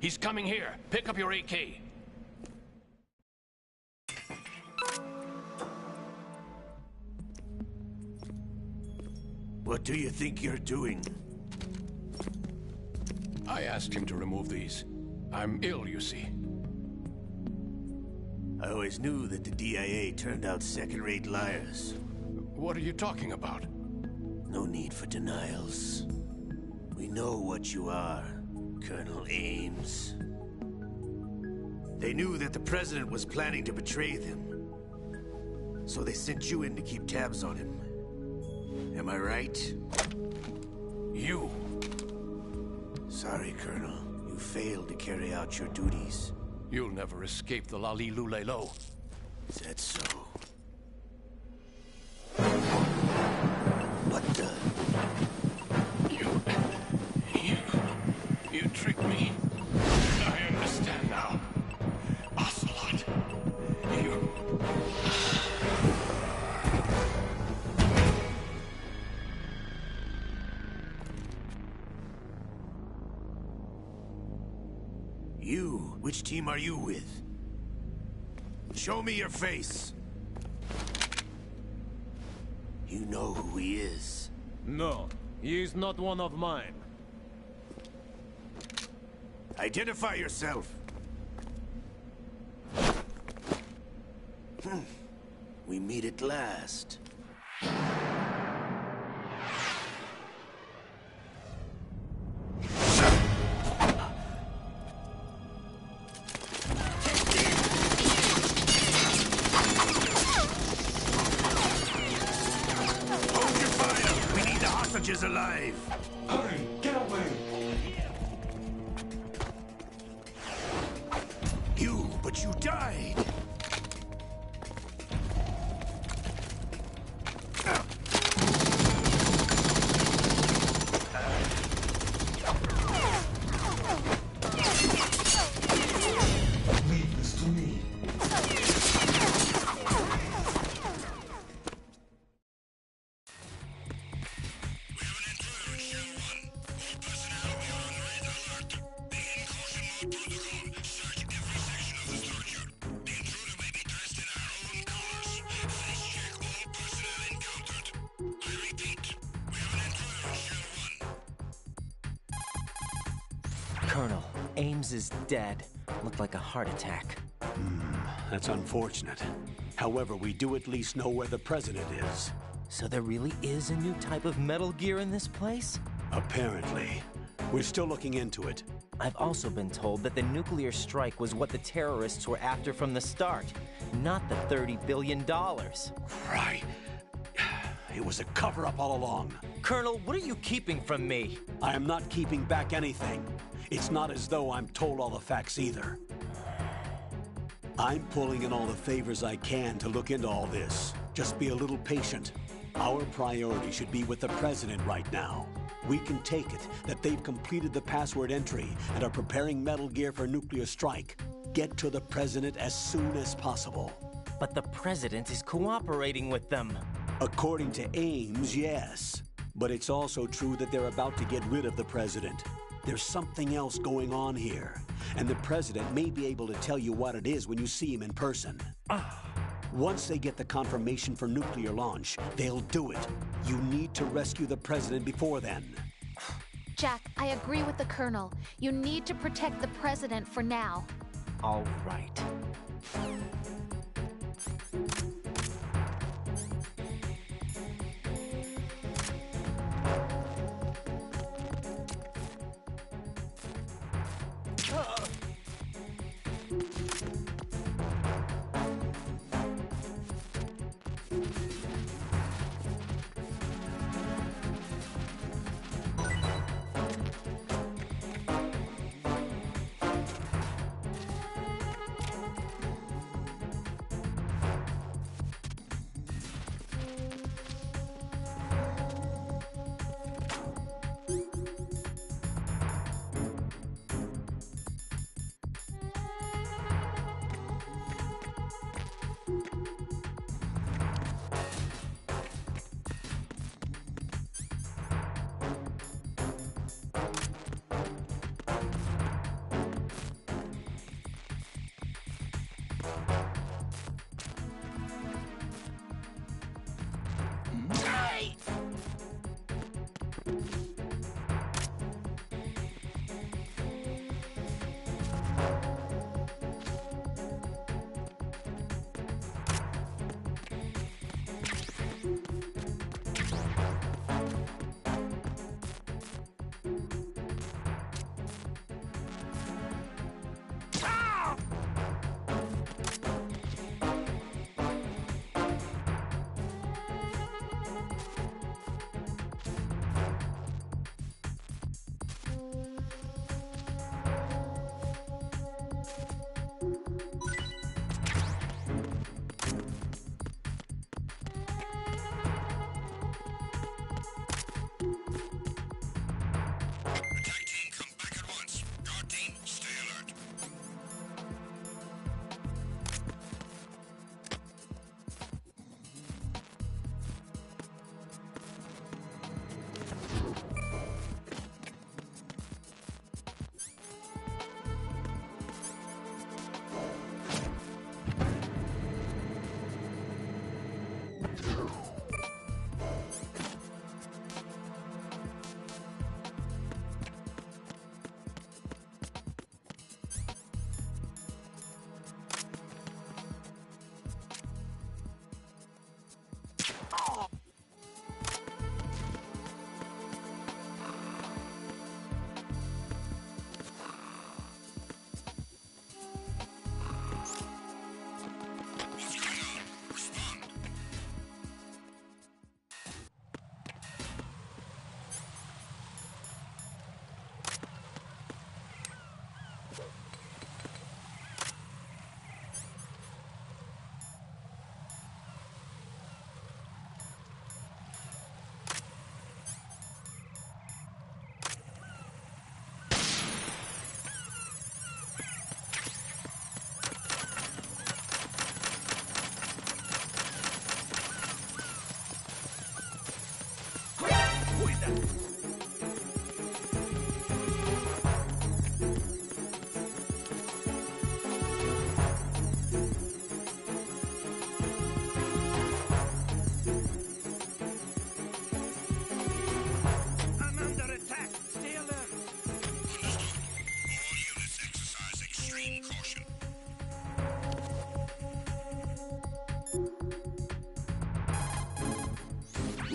He's coming here. Pick up your AK. What do you think you're doing? I asked him to remove these. I'm ill, you see. I always knew that the DIA turned out second-rate liars. What are you talking about? No need for denials. We know what you are, Colonel Ames. They knew that the President was planning to betray them. So they sent you in to keep tabs on him. Am I right? You. Sorry, Colonel. You failed to carry out your duties. You'll never escape the Lali-Lulelo. Is that so? What the? You tricked me. I understand now. Ocelot. You... Which team are you with? Show me your face. You know who he is. No, he is not one of mine. Identify yourself. We meet at last. Is alive. Hurry, get away. But you died. Leave this to me. Colonel, Ames is dead. Looked like a heart attack. That's unfortunate. However, we do at least know where the president is. So there really is a new type of Metal Gear in this place? Apparently. We're still looking into it. I've also been told that the nuclear strike was what the terrorists were after from the start, not the $30 billion. Right. It was a cover-up all along. Colonel, what are you keeping from me? I am not keeping back anything. It's not as though I'm told all the facts either. I'm pulling in all the favors I can to look into all this. Just be a little patient. Our priority should be with the president right now. We can take it that they've completed the password entry and are preparing Metal Gear for nuclear strike. Get to the president as soon as possible. But the president is cooperating with them. According to Ames, yes. But it's also true that they're about to get rid of the president. There's something else going on here, and the president may be able to tell you what it is when you see him in person. Once they get the confirmation for nuclear launch, they'll do it. You need to rescue the president before then. Jack, I agree with the Colonel. You need to protect the president for now. All right.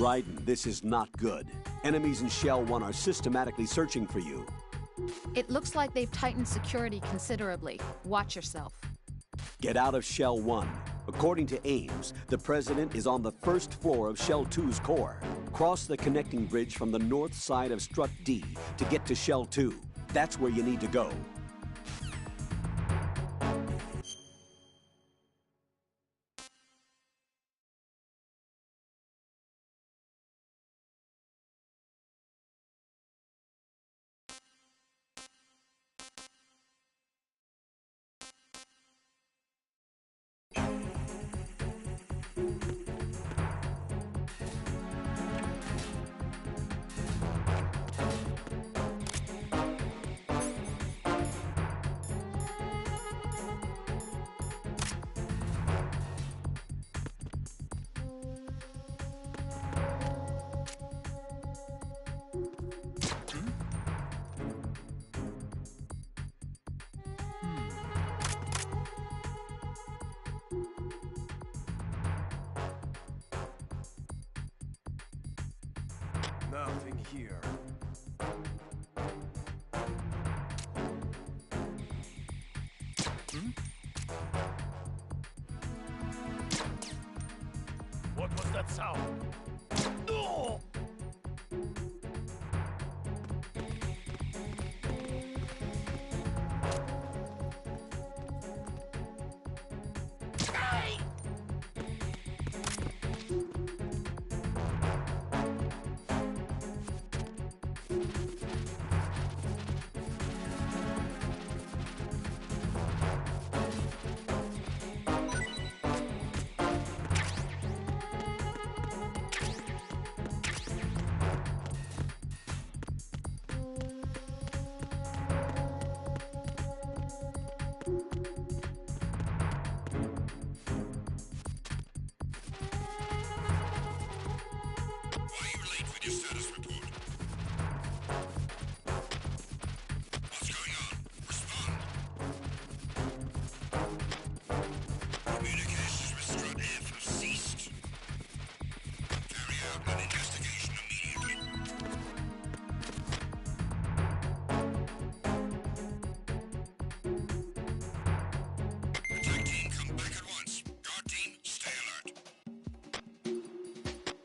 Raiden, this is not good. Enemies in Shell 1 are systematically searching for you. It looks like they've tightened security considerably. Watch yourself. Get out of Shell 1. According to Ames, the President is on the first floor of Shell 2's core. Cross the connecting bridge from the north side of Strut D to get to Shell 2. That's where you need to go. Nothing here. What was that sound? No!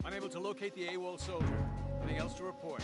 Unable to locate the AWOL soldier. Anything else to report?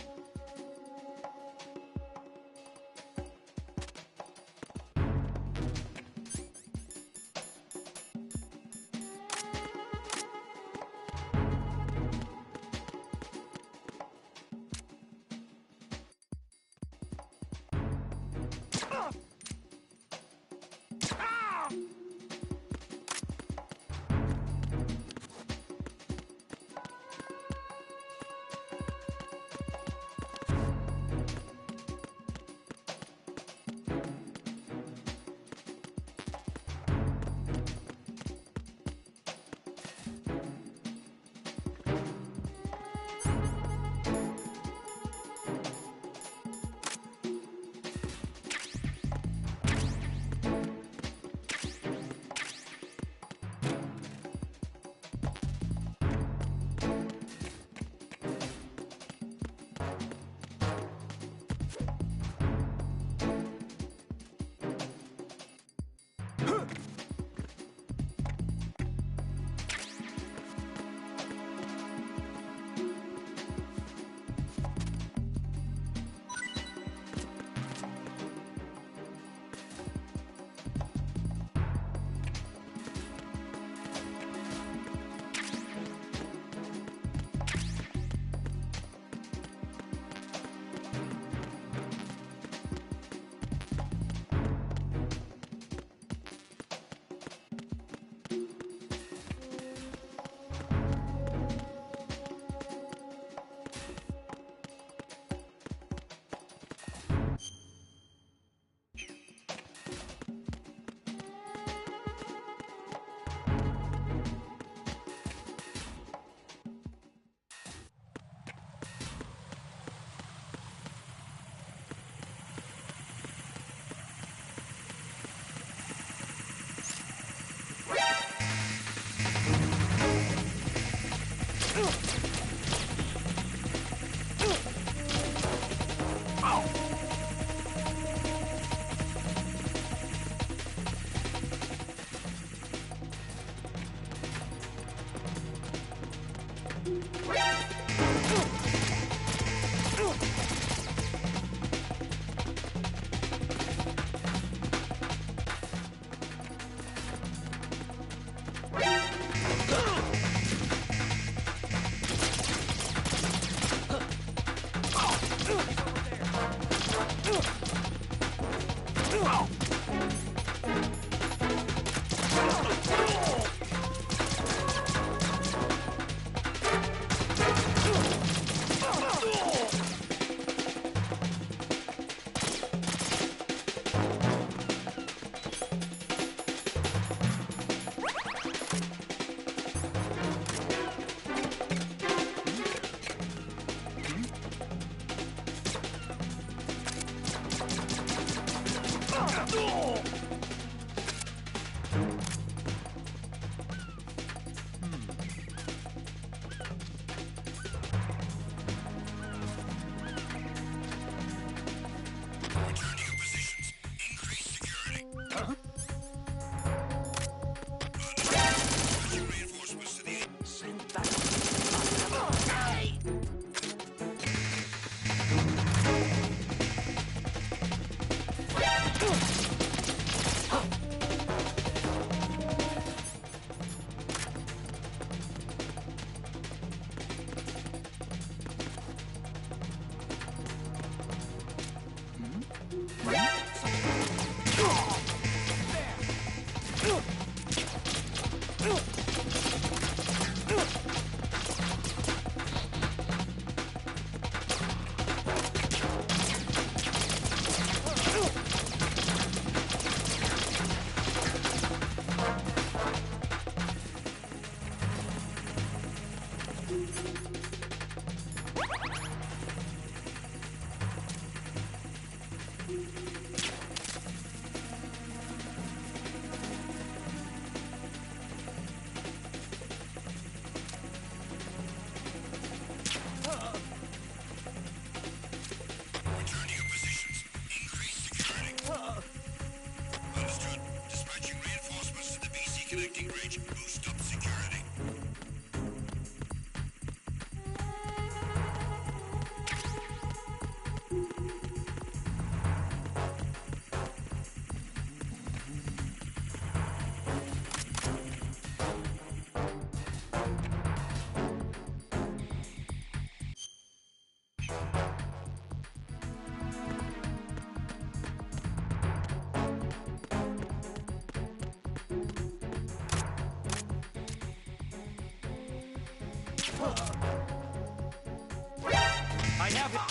I have it.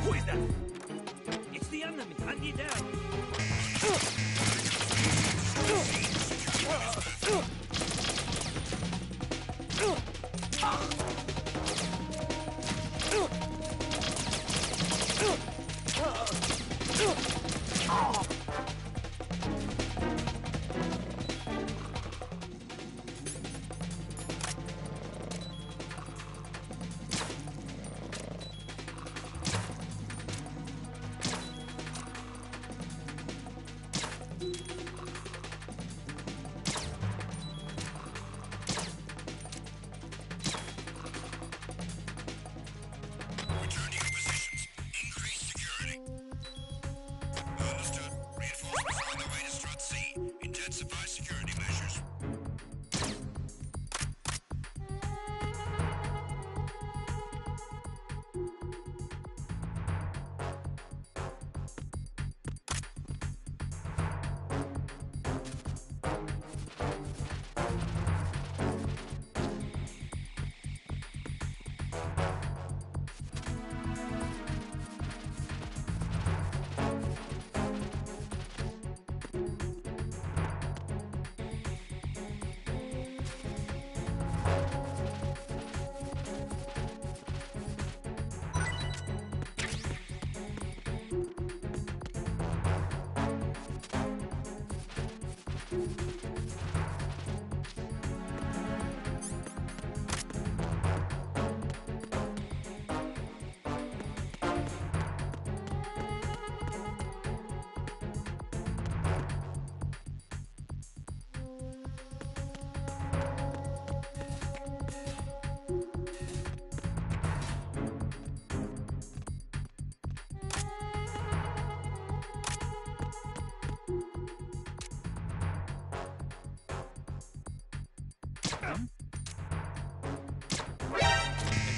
Who is that? It's the enemy. Hunt it down.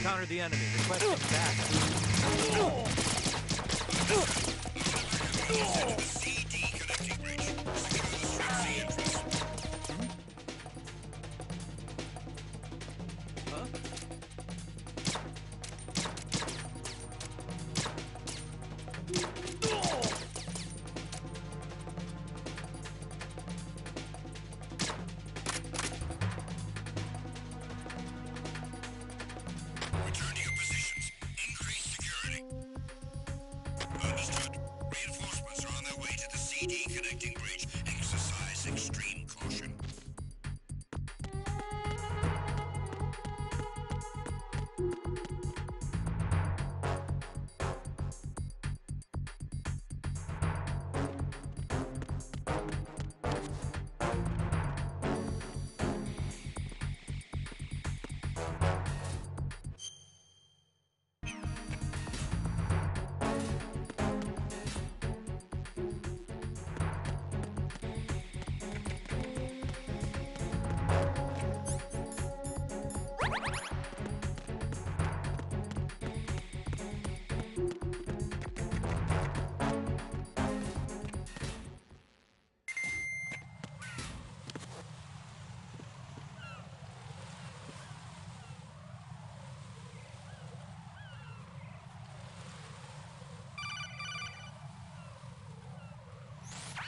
encountered the enemy. Requesting back. CD connecting bridge. Secure the Strat C entrance. Return to your positions. Increase security. Understood. Reinforcements are on their way to the CD connecting bridge. Exercise extreme caution.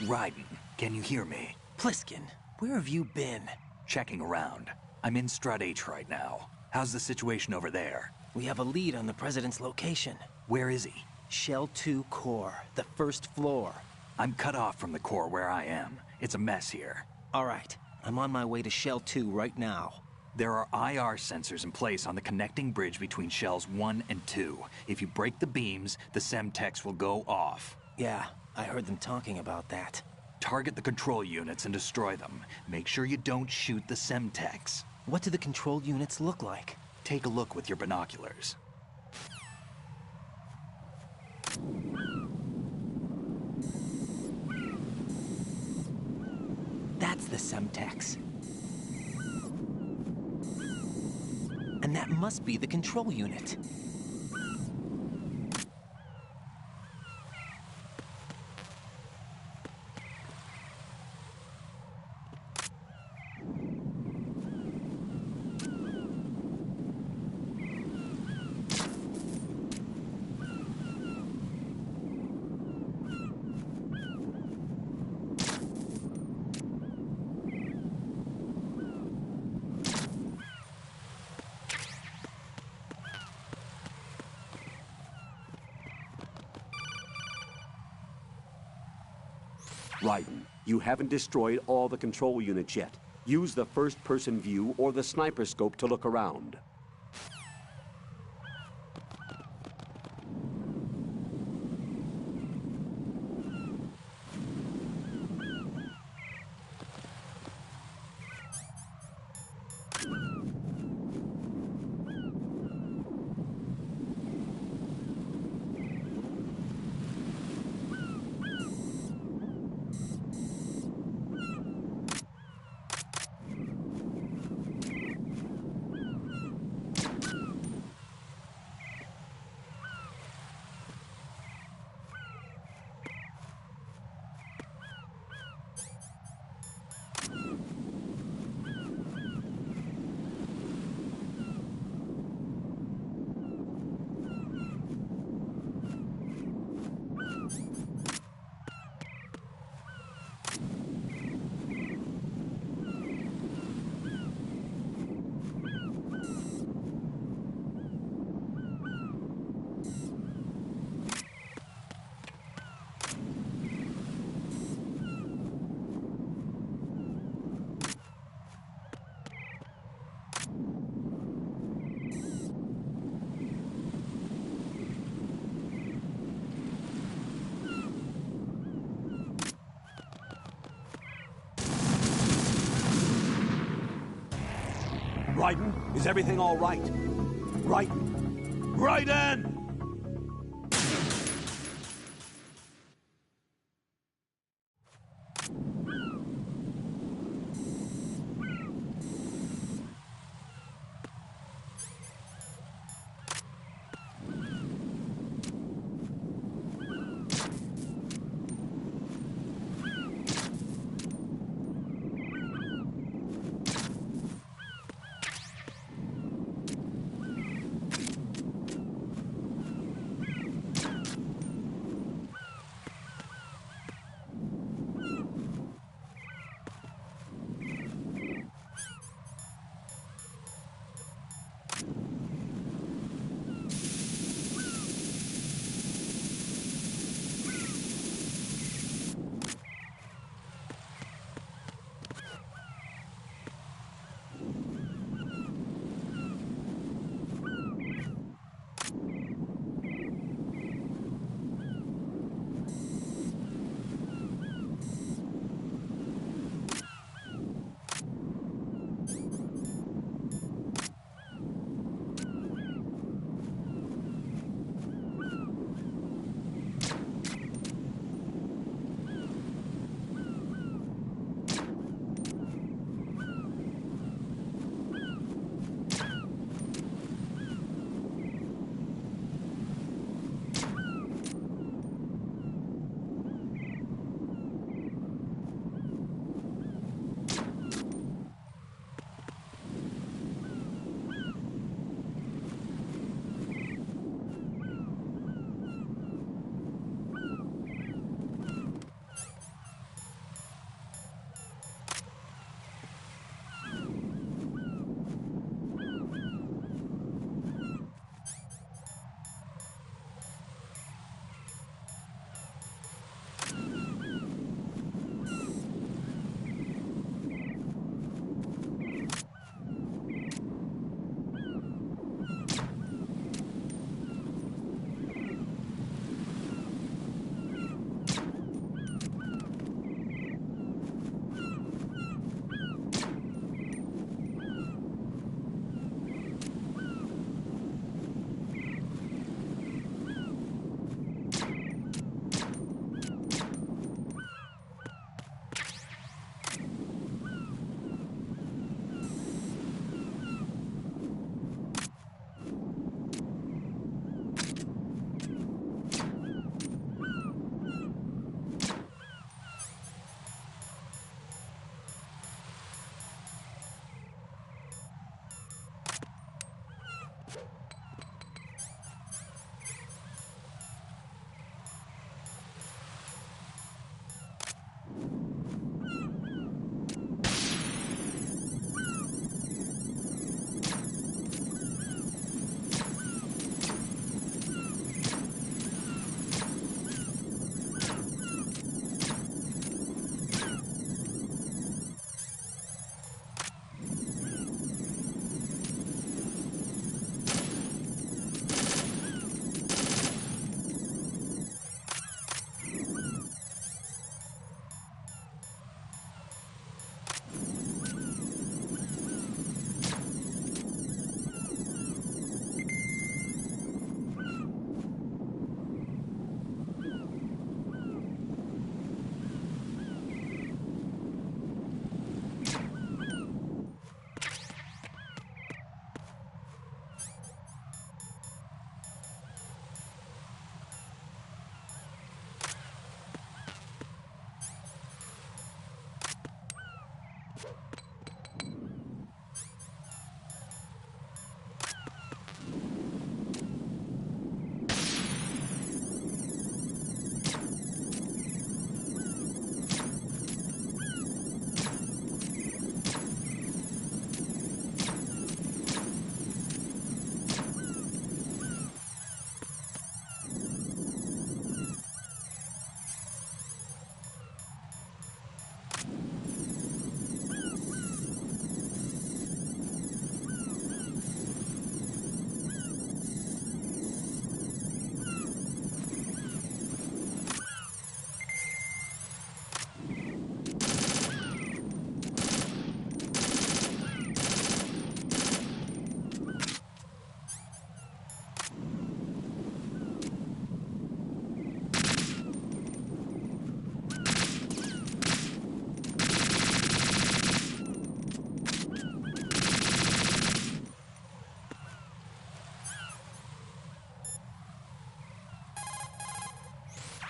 Raiden, can you hear me? Pliskin, where have you been? Checking around. I'm in Strat H right now. How's the situation over there? We have a lead on the President's location. Where is he? Shell 2 core, the first floor. I'm cut off from the core where I am. It's a mess here. All right, I'm on my way to Shell 2 right now. There are IR sensors in place on the connecting bridge between Shells 1 and 2. If you break the beams, the Semtex will go off. Yeah, I heard them talking about that. Target the control units and destroy them. Make sure you don't shoot the Semtex. What do the control units look like? Take a look with your binoculars. That's the Semtex. And that must be the control unit. Raiden, you haven't destroyed all the control units yet. Use the first-person view or the sniper scope to look around. Raiden, is everything all right? Raiden! Raiden!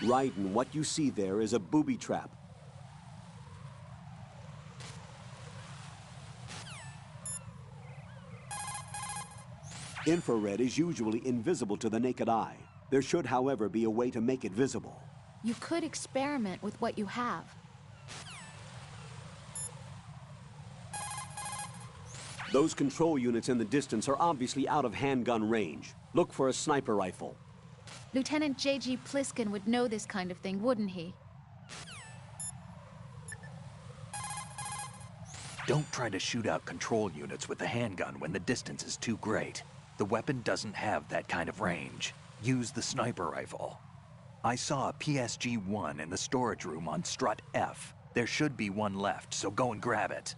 Right, and what you see there is a booby trap. Infrared is usually invisible to the naked eye. There should, however, be a way to make it visible. You could experiment with what you have. Those control units in the distance are obviously out of handgun range. Look for a sniper rifle. Lieutenant J.G. Pliskin would know this kind of thing, wouldn't he? Don't try to shoot out control units with the handgun when the distance is too great. The weapon doesn't have that kind of range. Use the sniper rifle. I saw a PSG-1 in the storage room on strut F. There should be one left, so go and grab it.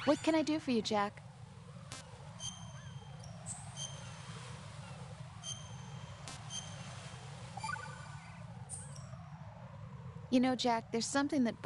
What can I do for you, Jack? You know, Jack, there's something that bugs